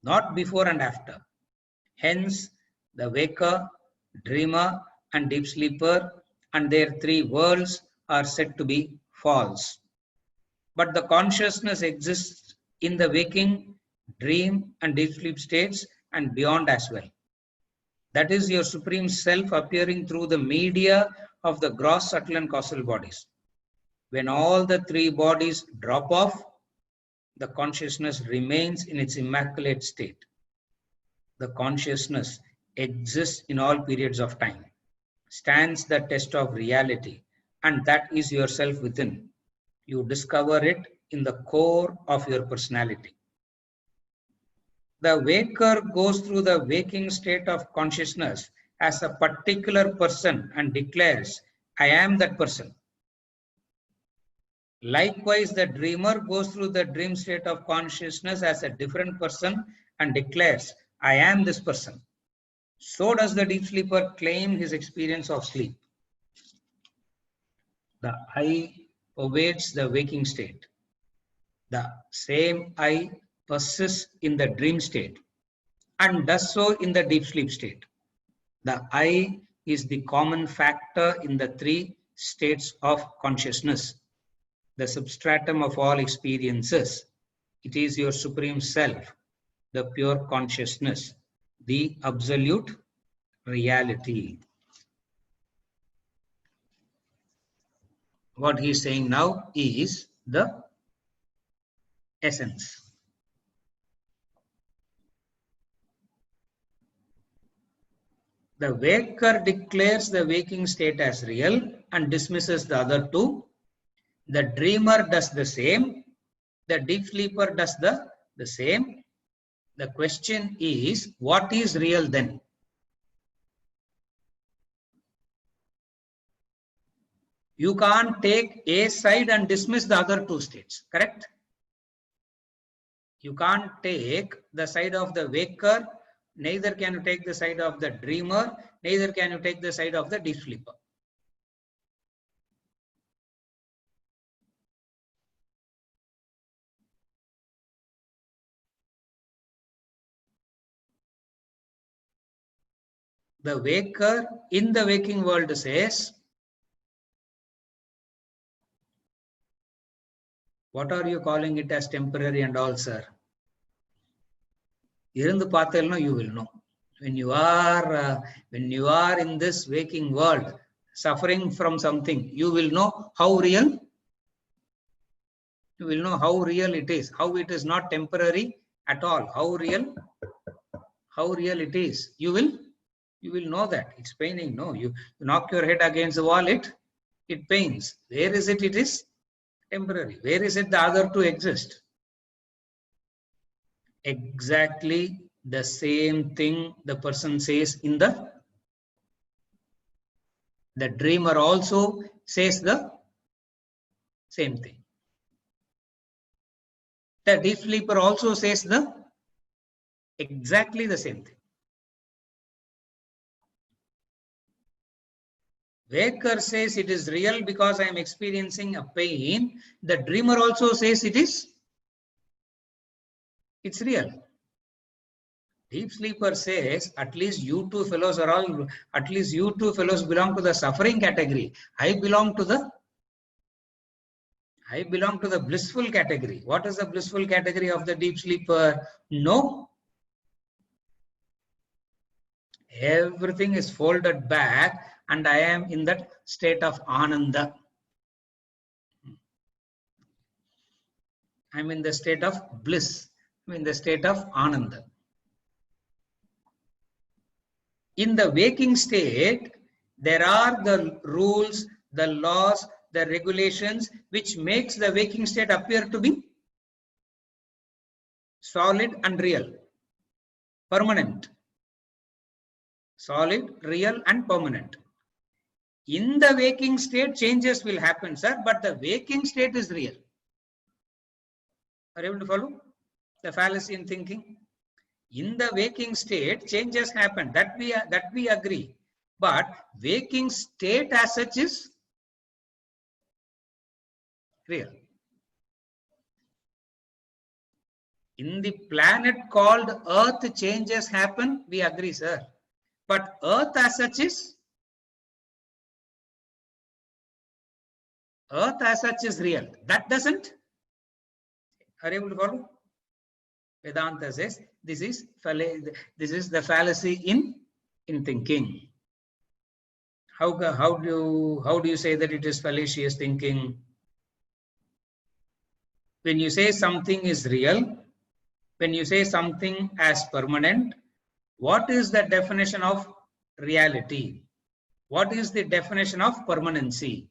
not before and after. Hence, the waker, dreamer, and deep sleeper and their three worlds are said to be false. But the consciousness exists in the waking, dream, and deep sleep states and beyond as well. That is your supreme self appearing through the media of the gross, subtle, and causal bodies. When all the three bodies drop off, the consciousness remains in its immaculate state. The consciousness exists in all periods of time, stands the test of reality, and that is yourself within. You discover it in the core of your personality. The waker goes through the waking state of consciousness as a particular person and declares, I am that person. Likewise, the dreamer goes through the dream state of consciousness as a different person and declares, I am this person. So does the deep sleeper claim his experience of sleep. The I pervades the waking state. The same I persists in the dream state and does so in the deep sleep state. The I is the common factor in the three states of consciousness, the substratum of all experiences. It is your supreme self, the pure consciousness, the absolute reality. What he is saying now is the essence. The waker declares the waking state as real and dismisses the other two. The dreamer does the same. The deep sleeper does the same. The question is, what is real then? You can't take a side and dismiss the other two states, correct? You can't take the side of the waker, neither can you take the side of the dreamer, neither can you take the side of the deep sleeper. The waker in the waking world says, what are you calling it as temporary and all, sir? You will know. When you are in this waking world, suffering from something, you will know how real. You will know how real it is, how it is not temporary at all, how real it is. You will know that it's paining. No, you knock your head against the wall, it pains. Where is it? It is temporary. Where is it the other two exist? Exactly the same thing the person says in the dreamer also says the same thing. The deep sleeper also says exactly the same thing. Waker says it is real because I am experiencing a pain. The dreamer also says it's real. Deep sleeper says, at least you two fellows belong to the suffering category. I belong to the blissful category. What is the blissful category of the deep sleeper? No. Everything is folded back and I am in that state of Ananda. I'm in the state of bliss. I'm in the state of Ananda. In the waking state, there are the rules, the laws, the regulations, which makes the waking state appear to be solid and real, permanent. Solid, real, and permanent. In the waking state, changes will happen, sir, but the waking state is real. Are you able to follow the fallacy in thinking? In the waking state, changes happen. That we agree. But waking state as such is real. In the planet called Earth, changes happen. We agree, sir. But Earth as such is real. That doesn't. Are you able to follow? Vedanta says this is the fallacy in thinking. How do you say that it is fallacious thinking? When you say something is real, when you say something as permanent, what is the definition of reality? What is the definition of permanency?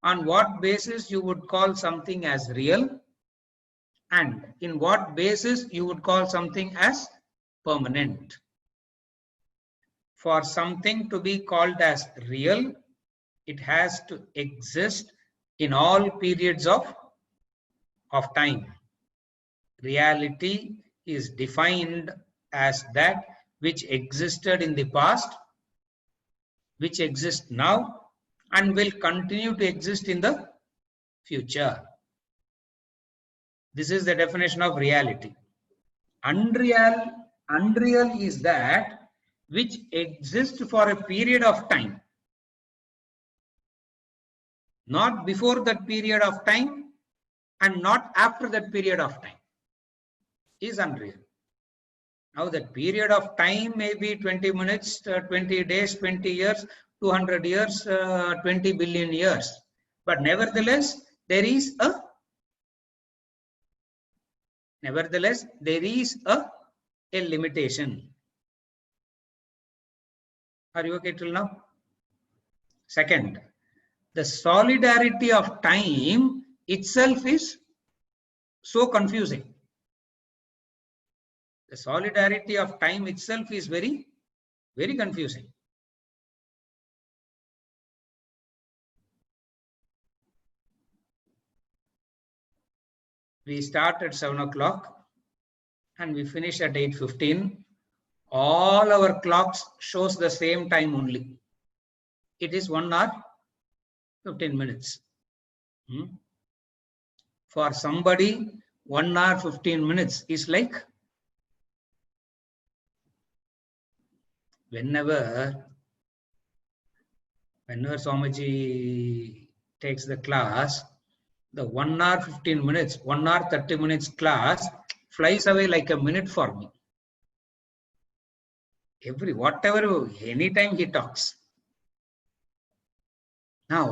On what basis you would call something as real? And in what basis you would call something as permanent? For something to be called as real, it has to exist in all periods of time. Reality is defined as that which existed in the past, which exists now, and will continue to exist in the future. This is the definition of reality. Unreal is that which exists for a period of time, not before that period of time and not after that period of time, is unreal. Now that period of time may be 20 minutes, 20 days, 20 years, 200 years, 20 billion years. But nevertheless, there is a Nevertheless, there is a limitation. Are you okay till now? Second, the solidarity of time itself is so confusing. The solidarity of time itself is very, very confusing. We start at 7 o'clock and we finish at 8:15. All our clocks shows the same time only. It is 1 hour, 15 minutes. For somebody, 1 hour, 15 minutes is like whenever Swamiji takes the class, the 1 hour, 15 minutes, 1 hour, 30 minutes class flies away like a minute for me. Anytime he talks. Now,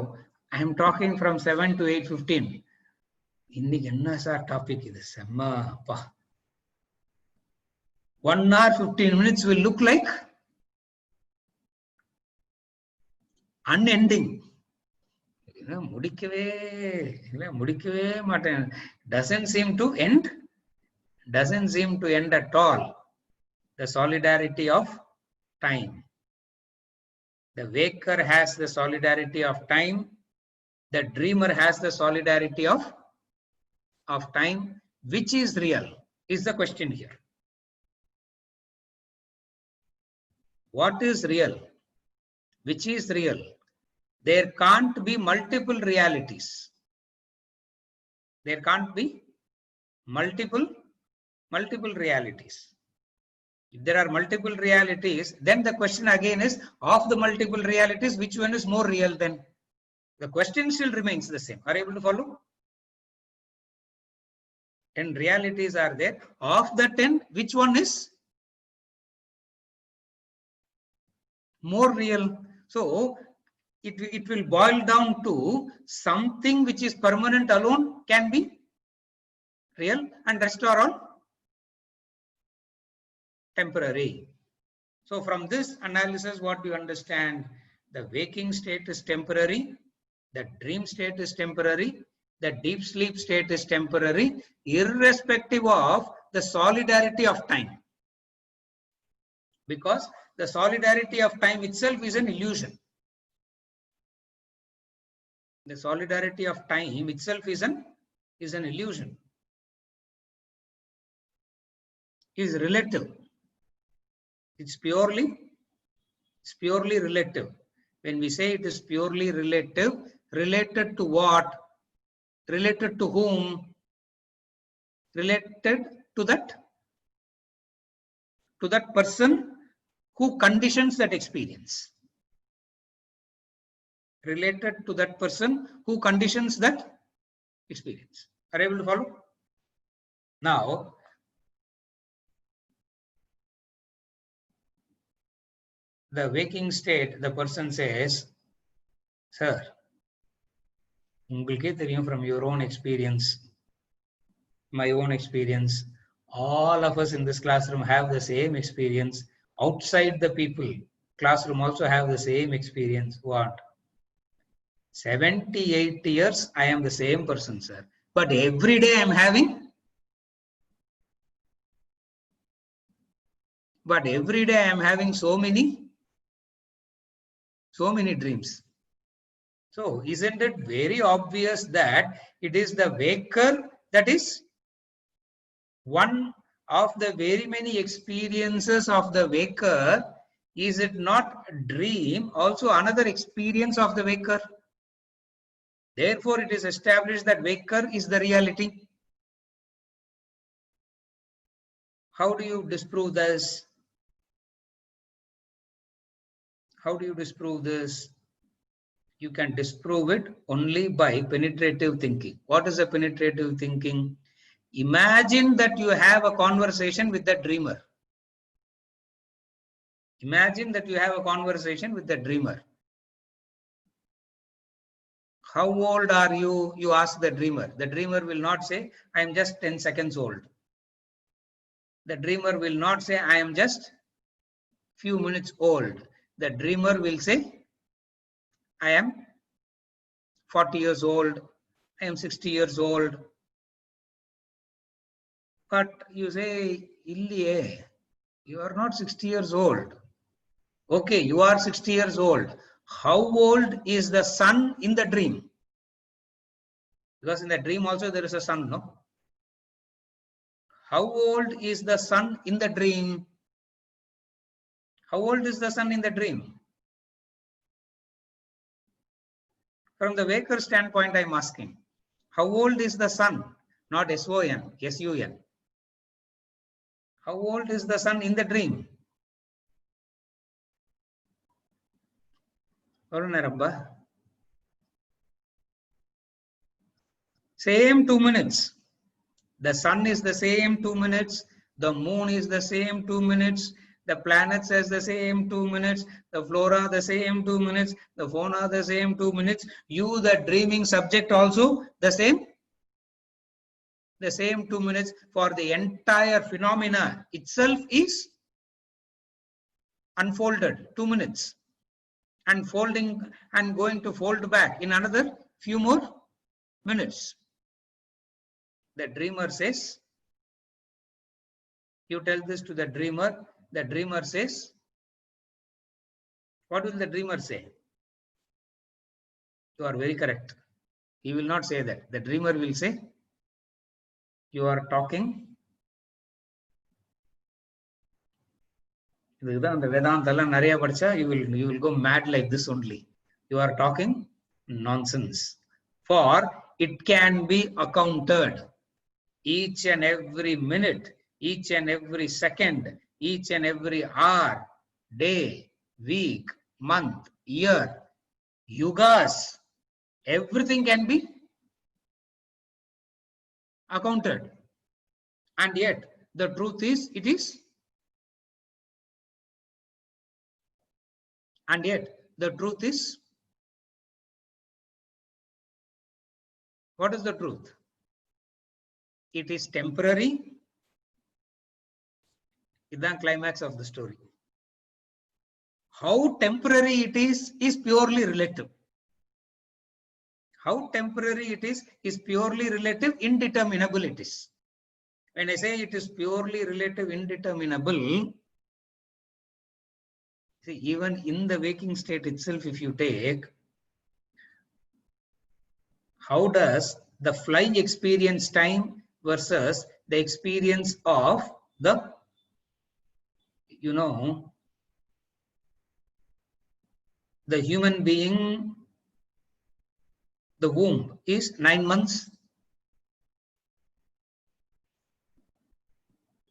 I am talking from 7 to 8:15. இன்னைக்கு என்ன sir topic இது செம்மப்பா 1 hour 15 minutes will look like unending. முடிக்கவே மாட்டேன். Doesn't seem to end at all. The solidarity of time. The waker has the solidarity of time. The dreamer has the solidarity of time. Which is real is the question here. What is real? Which is real? There can't be multiple realities. There can't be multiple realities. If there are multiple realities, then the question again is, of the multiple realities, which one is more real then? The question still remains the same. Are you able to follow? 10 realities are there. Of the 10, which one is more real? So it will boil down to something which is permanent alone can be real and rest are all temporary. So from this analysis, what do you understand? The waking state is temporary, the dream state is temporary, the deep sleep state is temporary, irrespective of the solidarity of time. Because the solidarity of time itself is an illusion. The solidarity of time itself is an illusion. Is relative. It's purely relative. When we say it is purely relative, related to what? Related to whom? Related to that person who conditions that experience. Related to that person who conditions that experience. Are you able to follow? Now, the waking state, the person says, sir, உங்களுக்கே தெரியும் from your own experience, my own experience, all of us in this classroom have the same experience. Outside the people, classroom also have the same experience. What? 78 years, I am the same person, sir. But every day I am having so many dreams. So isn't it very obvious that it is the waker that is one of the very many experiences of the waker? Is it not dream also another experience of the waker? Therefore, it is established that waker is the reality. How do you disprove this? How do you disprove this? You can disprove it only by penetrative thinking. What is a penetrative thinking? Imagine that you have a conversation with the dreamer. Imagine that you have a conversation with the dreamer. How old are you? You ask the dreamer. The dreamer will not say, I am just 10 seconds old. The dreamer will not say, I am just few minutes old. The dreamer will say, I am 40 years old, I am 60 years old. But you say, Illiye, you are not 60 years old. Okay, you are 60 years old. How old is the sun in the dream? Because in the dream also there is a sun, no? How old is the sun in the dream? How old is the sun in the dream? From the waker standpoint, I am asking. How old is the sun? Not S-O-N, S-U-N. How old is the sun in the dream? Same 2 minutes. The sun is the same 2 minutes. The moon is the same 2 minutes. The planets is the same 2 minutes. The flora the same 2 minutes. The fauna the same 2 minutes. You, the dreaming subject, also the same. The same 2 minutes for the entire phenomena itself is unfolded 2 minutes and folding and going to fold back in another few more minutes. The dreamer says, you tell this to the dreamer says, what will the dreamer say? You are very correct. He will not say that. The dreamer will say, you are talking. You will go mad like this only. You are talking nonsense. For it can be accounted. Each and every minute, each and every second, each and every hour, day, week, month, year, yugas, everything can be accounted. And yet, the truth is, it is. And yet, the truth is, what is the truth? It is temporary. It's the climax of the story. How temporary it is purely relative. How temporary it is purely relative, indeterminable it is. When I say it is purely relative, indeterminable, see, even in the waking state itself, if you take, how does the flying experience time versus the experience of the, the human being, the womb is 9 months.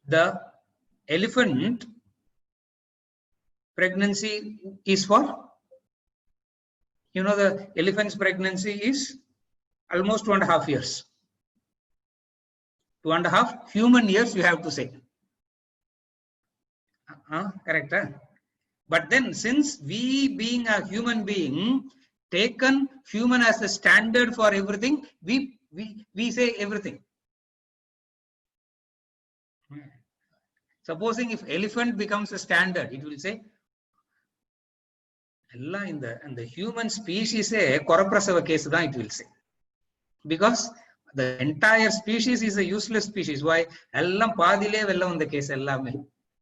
The elephant pregnancy is for, the elephant's pregnancy is almost 2.5 years. 2.5 human years, you have to say. Correct. But then, since we being a human being, taken human as the standard for everything, we say everything. Supposing if elephant becomes a standard, it will say, in the human species, Koraprasava case, it will say. Because the entire species is a useless species. Why? The case.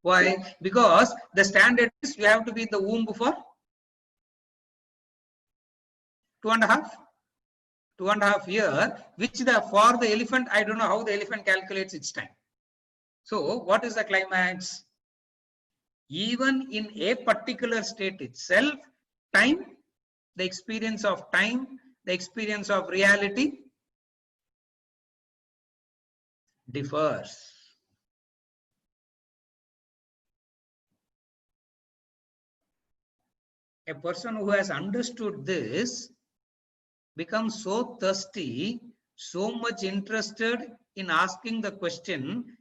Why? Because the standard is you have to be in the womb for 2.5 years, which for the elephant, I don't know how the elephant calculates its time. So what is the climax? Even in a particular state itself, time, the experience of time, the experience of reality differs. A person who has understood this becomes so thirsty, so much interested in asking the question,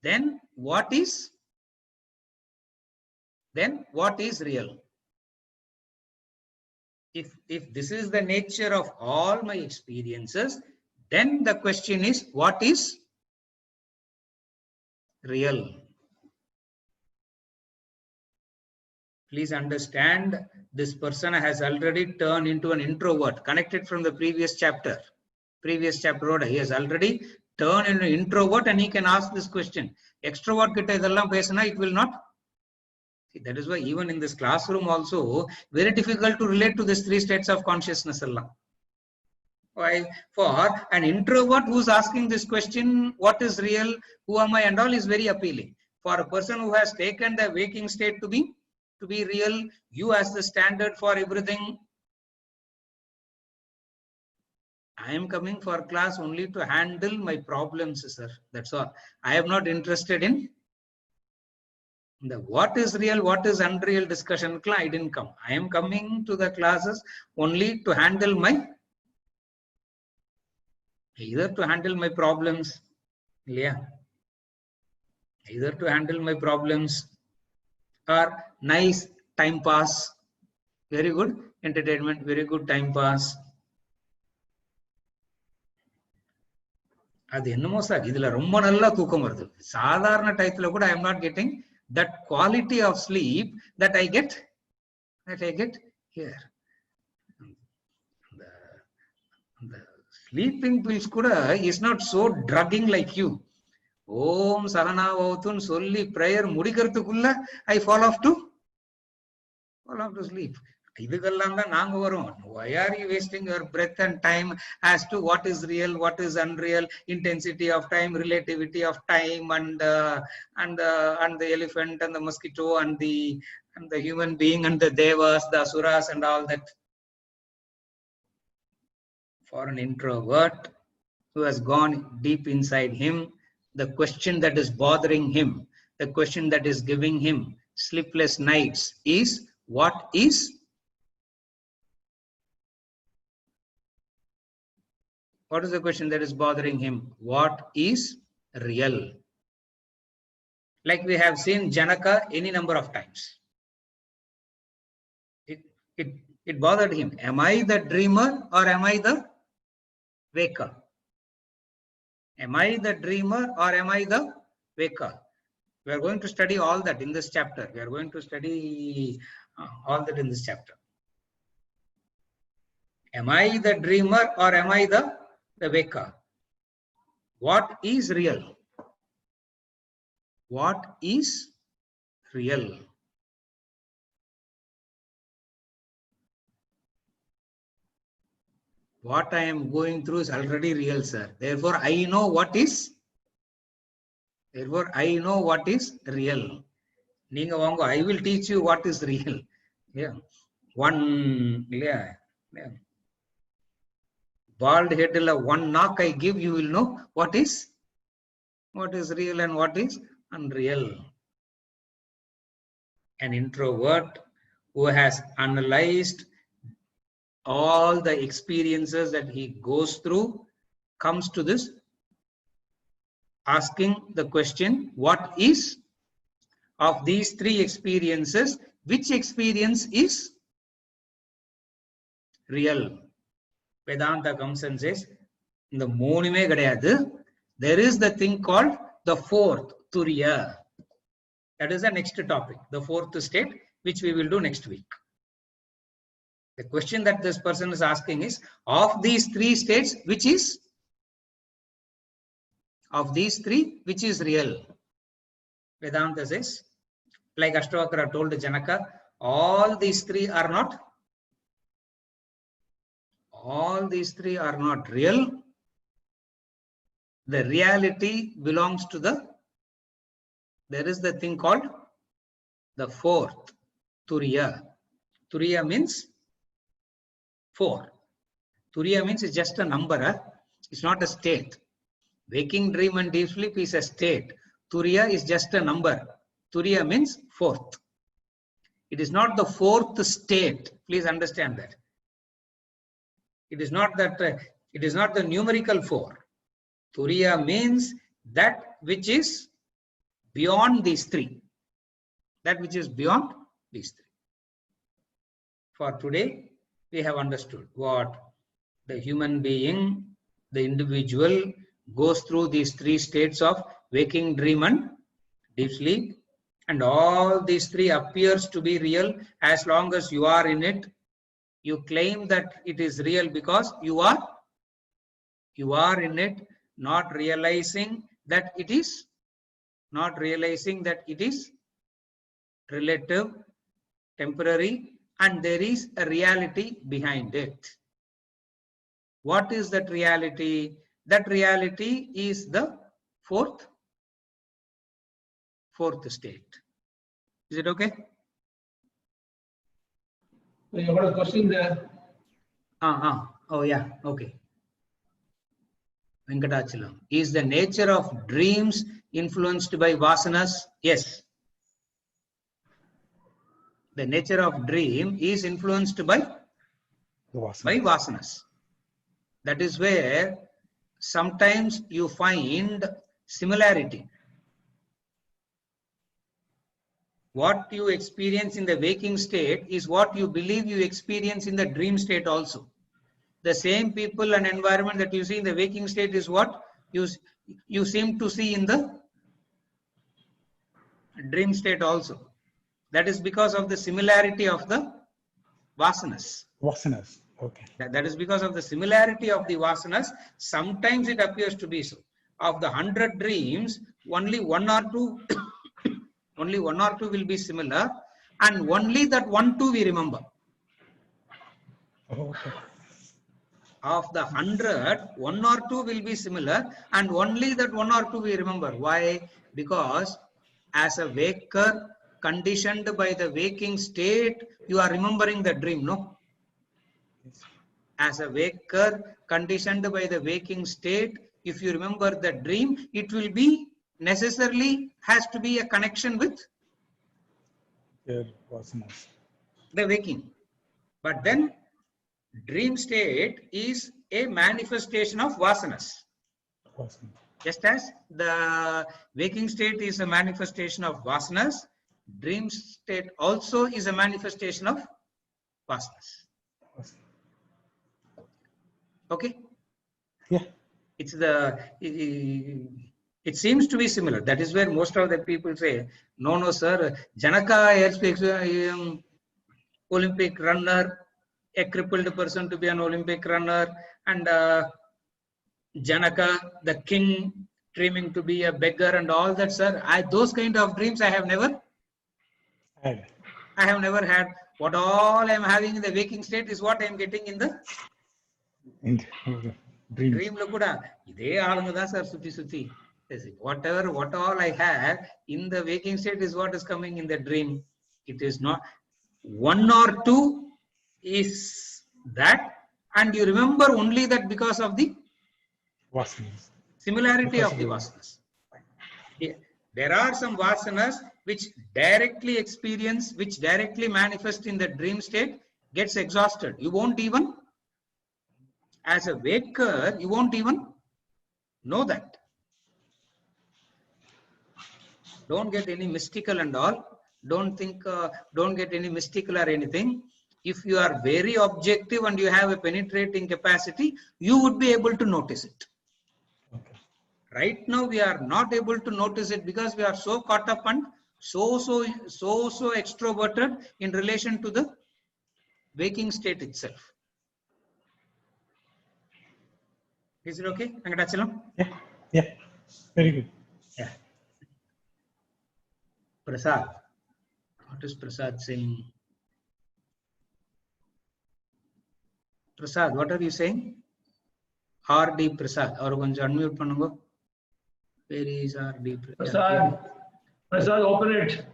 then what is real? If this is the nature of all my experiences, then the question is, what is real. Please understand, this person has already turned into an introvert, connected from the previous chapter. He has already turned into an introvert and he can ask this question. Extrovert kitta idallam pesana, it will not. See, that is why even in this classroom also, very difficult to relate to these three states of consciousness. Why? For an introvert who's asking this question, what is real, who am I and all, is very appealing. For a person who has taken the waking state to be real, you as the standard for everything. I am coming for class only to handle my problems, sir. That's all. I am not interested in the what is real, what is unreal discussion. I didn't come. I am coming to the classes only to handle my, either to handle my problems, yeah, either to handle my problems or nice time pass, very good entertainment, very good time pass. அது என்னமோ sir இதுல ரொம்ப நல்லா தூக்கம் வருது. சாதாரண டயத்துல கூட I am not getting that quality of sleep that I get here. The sleeping pills kuda is not so drugging like you. Om Sahana Bhavatun solli prayer mudikarthukkulla I fall off to sleep. இதுக்கெல்லாம் தான் நாங்க வரோம். Why are you wasting your breath and time as to what is real, what is unreal, intensity of time, relativity of time, and the elephant and the mosquito and the human being and the devas, the asuras and all that. For an introvert who has gone deep inside him, the question that is bothering him, the question that is giving him sleepless nights is, what is the question that is bothering him? What is real? Like we have seen Janaka any number of times. It bothered him. Am I the dreamer or am I the waker? Am I the dreamer or am I the waker? We are going to study all that in this chapter. We are going to study all that in this chapter. Am I the dreamer or am I the waker? What is real? What is real? What I am going through is already real, sir. Therefore, I know what is. Therefore, I know what is real. Neenga vaanga, I will teach you what is real. Yeah. Bald head, one knock I give, you will know what is real and what is unreal. An introvert who has analyzed all the experiences that he goes through comes to this asking the question, what is, of these three experiences, which experience is real? Vedanta comes and says, the moonume kadayadu, there is the thing called the fourth, Turiya. That is the next topic, the fourth state, which we will do next week. The question that this person is asking is, of these three states, which is real? Vedanta says, like Ashtavakra told Janaka, all these three are not real. The reality belongs to there is the thing called the fourth, Turiya. Turiya means 4. Turiya means it's just a number. It's not a state. Waking, dream and deep sleep is a state. Turiya is just a number. Turiya means 4th. It is not the 4th state. Please understand that. It is not that. It is not the numerical 4. Turiya means that which is beyond these 3. That which is beyond these 3. For today, we have understood what the human being, the individual, goes through these 3 states of waking, dream and deep sleep, and all these three appears to be real as long as you are in it. You claim that it is real because you are in it, not realizing that it is relative, temporary, and there is a reality behind it. What is that reality? That reality is the fourth state. Is it okay? You got a question there. Oh yeah, okay. Venkatachalam. Is the nature of dreams influenced by vasanas? Yes. The nature of dream is influenced by vasanas. That is where sometimes you find similarity. What you experience in the waking state is what you believe you experience in the dream state also. The same people and environment that you see in the waking state is what you seem to see in the dream state also. That is because of the similarity of the vasanas. Okay. That is because of the similarity of the vasanas. Sometimes it appears to be so. Of the 100 dreams, only one or two will be similar, and only that 1-2 we remember. Okay. Of the 100, 1 or 2 will be similar, and only that 1 or 2 we remember. Why? Because as a waker, conditioned by the waking state, you are remembering the dream, no? As a waker, conditioned by the waking state, if you remember the dream, it will be necessarily has to be a connection with the waking. But then dream state is a manifestation of vasanas. Just as the waking state is a manifestation of vasanas, dream state also is a manifestation of vasanas. Okay? Yeah. It seems to be similar. That is where most of the people say, no, sir, Janaka helps Olympic runner, a crippled person to be an Olympic runner, and Janaka, the king, dreaming to be a beggar and all that, sir. Those kind of dreams I have never had. What all I am having in the waking state is what I am getting in the dream. What all I have in the waking state is what is coming in the dream. It is not 1 or 2 is that, and you remember only that because of the similarity of the vasanas. Yeah. There are some vasanas which directly manifest in the dream state, gets exhausted. You won't even, as a waker, you won't even know that. Don't get any mystical and all. Don't get any mystical or anything. If you are very objective and you have a penetrating capacity, you would be able to notice it. Okay. Right now, we are not able to notice it because we are so caught up and so extroverted in relation to the waking state itself. Is it okay, Venkatachalam? Yeah. Very good. Yeah. Prasad. What is Prasad saying? Prasad, what are you saying? R.D. Prasad. Or unmute pannungo. Where is R.D. Prasad, open it.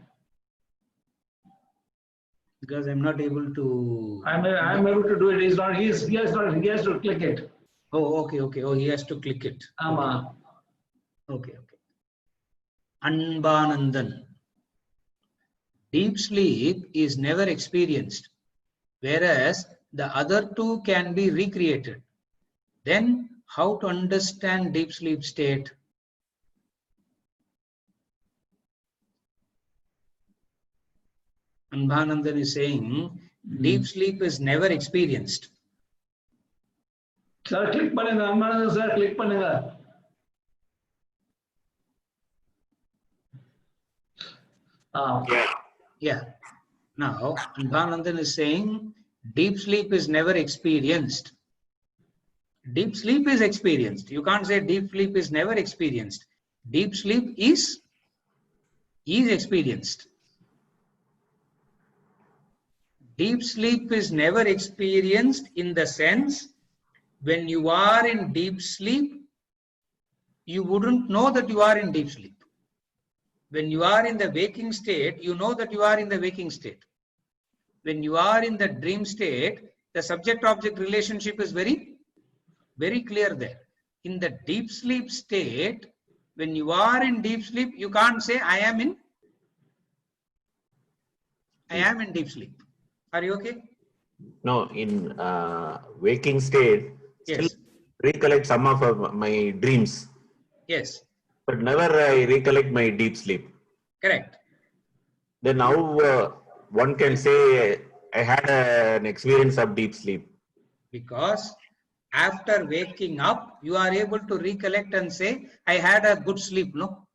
Because I'm not able to. I'm able to do it. He has to click it. Oh, okay. Oh, he has to click it. Okay. Anbanandan. Deep sleep is never experienced, whereas the other two can be recreated. Then how to understand deep sleep state? Anbanandan is saying deep sleep is never experienced. Sir, click பண்ணுங்க. Anbanandan sir, click பண்ணுங்க. Okay. Yeah. Now, Anbanandan is saying deep sleep is never experienced. Deep sleep is experienced. You can't say deep sleep is never experienced. Deep sleep is experienced. Deep sleep is never experienced in the sense when you are in deep sleep, you wouldn't know that you are in deep sleep. When you are in the waking state, you know that you are in the waking state. When you are in the dream state, the subject-object relationship is very, very clear there. In the deep sleep state, when you are in deep sleep, you can't say, I am in deep sleep. Are you okay? No, in waking state, still Yes. recollect some of my dreams, Yes. but never I recollect my deep sleep. Correct. Then now one can say I had an experience of deep sleep. Because after waking up, you are able to recollect and say, I had a good sleep, no?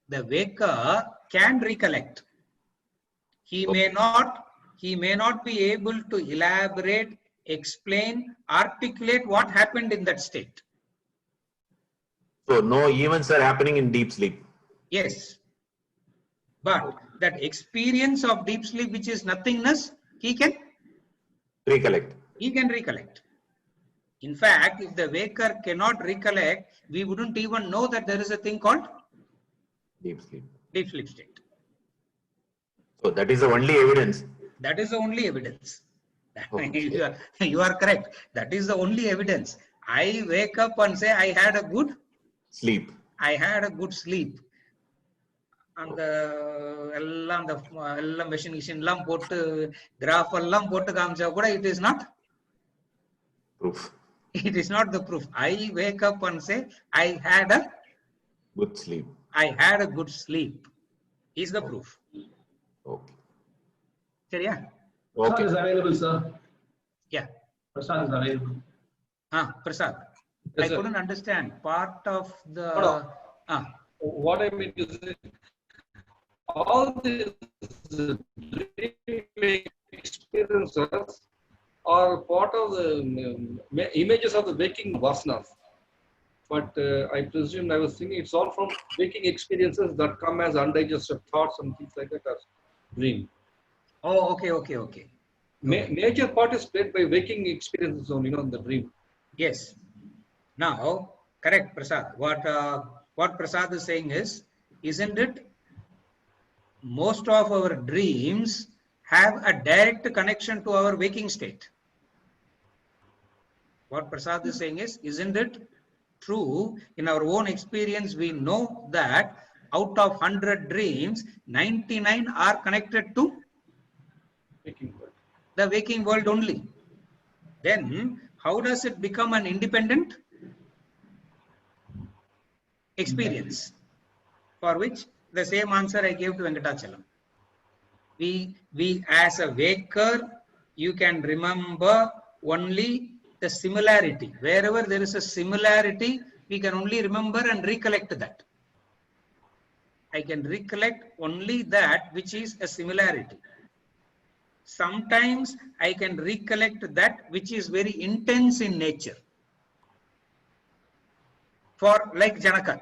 The waker can recollect. He may not be able to elaborate, explain, articulate what happened in that state. So no events are happening in deep sleep. Yes. But that experience of deep sleep, which is nothingness, he can Recollect. recollect. In fact, if the waker cannot recollect, we wouldn't even know that there is a thing called Deep sleep. deep sleep state. So that is the only evidence. That is the only evidence. Okay. You are correct. That is the only evidence. I wake up and say, I had a good Sleep. sleep. And the machine graph it is not. Proof. It is not the proof. I wake up and say, I had a good sleep. Is the proof. Okay. Yeah. Prasad Okay. is available, sir. Yeah. Prasad is available. Prasad. Yes, I sir. couldn't understand part of the. No. What I mean to say, all these dream experiences are part of the images of the waking vasanas. But I presume I was thinking it's all from waking experiences that come as undigested thoughts and things like that as dream. Oh, okay. Major part is played by waking experiences only, in the dream. Yes. Now, correct, Prasad. What Prasad is saying is, isn't it? Most of our dreams have a direct connection to our waking state. What Prasad is saying is, isn't it true? In our own experience, we know that out of 100 dreams, 99 are connected to Waking world. the waking world only. Then, how does it become an independent experience? For which the same answer I gave to Venkatachalam. We as a waker, you can remember only the similarity. Wherever there is a similarity, we can only remember and recollect that. I can recollect only that which is a similarity. Sometimes I can recollect that which is very intense in nature. For like Janaka.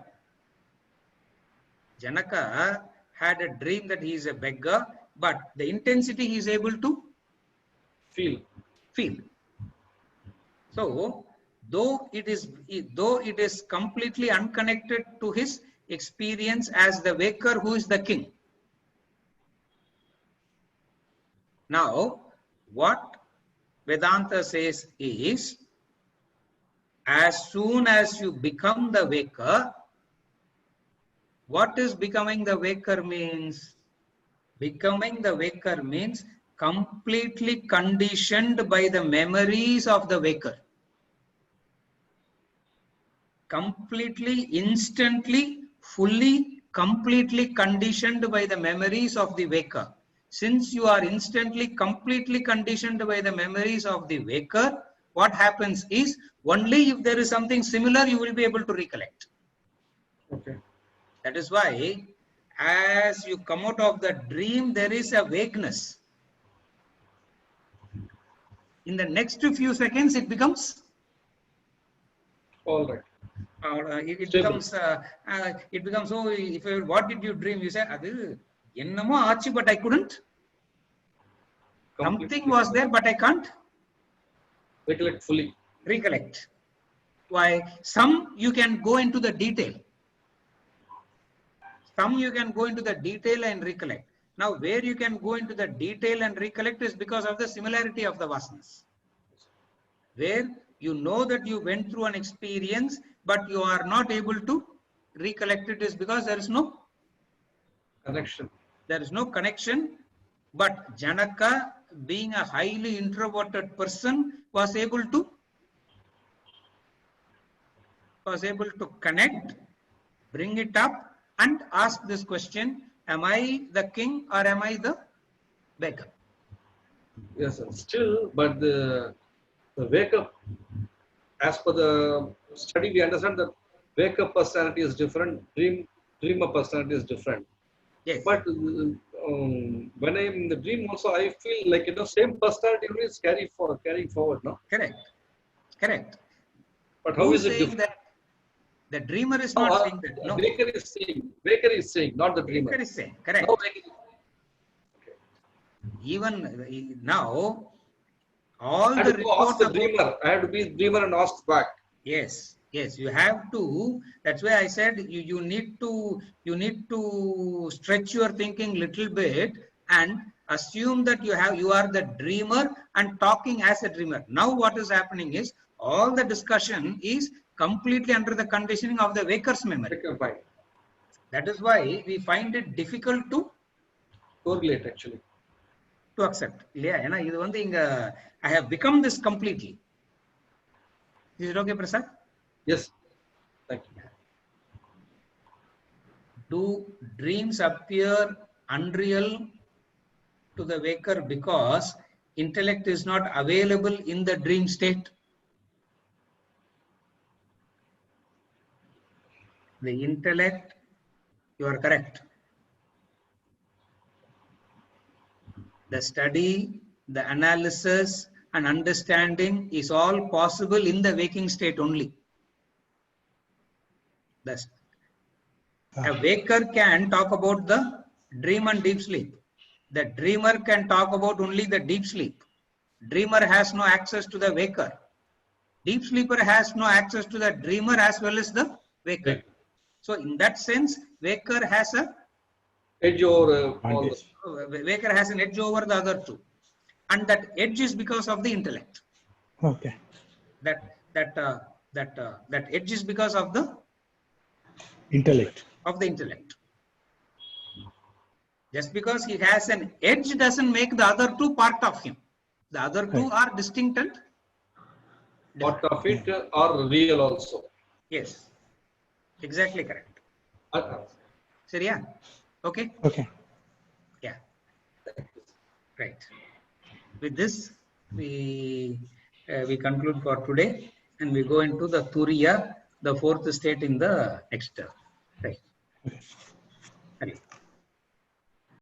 Janaka had a dream that he is a beggar, but the intensity he is able to Feel. So, though it is completely unconnected to his experience as the waker who is the king. Now, what Vedanta says is, as soon as you become the waker, what is becoming the waker means? Becoming the waker means completely conditioned by the memories of the waker. Completely, instantly, fully, completely conditioned by the memories of the waker. Since you are instantly, completely conditioned by the memories of the waker, what happens is, only if there is something similar, you will be able to recollect. Okay. That is why as you come out of the dream, there is a vagueness. In the next few seconds, it becomes All right. it Stable. becomes, oh, if what did you dream? You say, Adu ennamo aachu, but I couldn't. Something was there, but I can't Recollect fully. recollect. Why? Some you can go into the detail. Some you can go into the detail and recollect. Now, where you can go into the detail and recollect is because of the similarity of the vasanas. Where you know that you went through an experience, but you are not able to recollect it is because there is no Connection. connection. But Janaka, being a highly introverted person, was able to connect, bring it up, and ask this question: am I the king or am I the beggar? Yes, sir. Still, but the wake up, as per the study, we understand that wake up personality is different, dreamer personality is different. Yes. But when I'm in the dream, also I feel like same personality only is carrying forward, no? Correct. Correct. But how Who is it saying different? that? The dreamer is not saying that. No. Baker is saying, not the dreamer. Baker is saying. Correct. Now Baker is- Even now, all I have the to go ask reports the about, dreamer. I have to be the dreamer and ask back. yes, you have to. That's why I said you need to stretch your thinking little bit and assume that you are the dreamer and talking as a dreamer. Now what is happening is all the discussion is completely under the conditioning of the waker's memory. Okay, fine. That is why we find it difficult to Correlate actually. accept. I have become this completely. Is it okay, Prasad? Yes. Thank you. Do dreams appear unreal to the waker because intellect is not available in the dream state? The intellect, you are correct. The study, the analysis and understanding is all possible in the waking state only. A waker can talk about the dream and deep sleep. The dreamer can talk about only the deep sleep. Dreamer has no access to the waker. Deep sleeper has no access to the dreamer as well as the waker. So in that sense, waker has a Edge over all the waker has an edge over the other two, and that edge is because of the intellect. Okay. That edge is because of the Intellect. intellect. Just because he has an edge doesn't make the other two part of him. The other two are distinct and part of it are real also. yes, exactly correct. Seriya? Okay. Okay. Yeah. Right. With this, we conclude for today, and we go into the Turiya, the fourth state in the next. Right. Okay.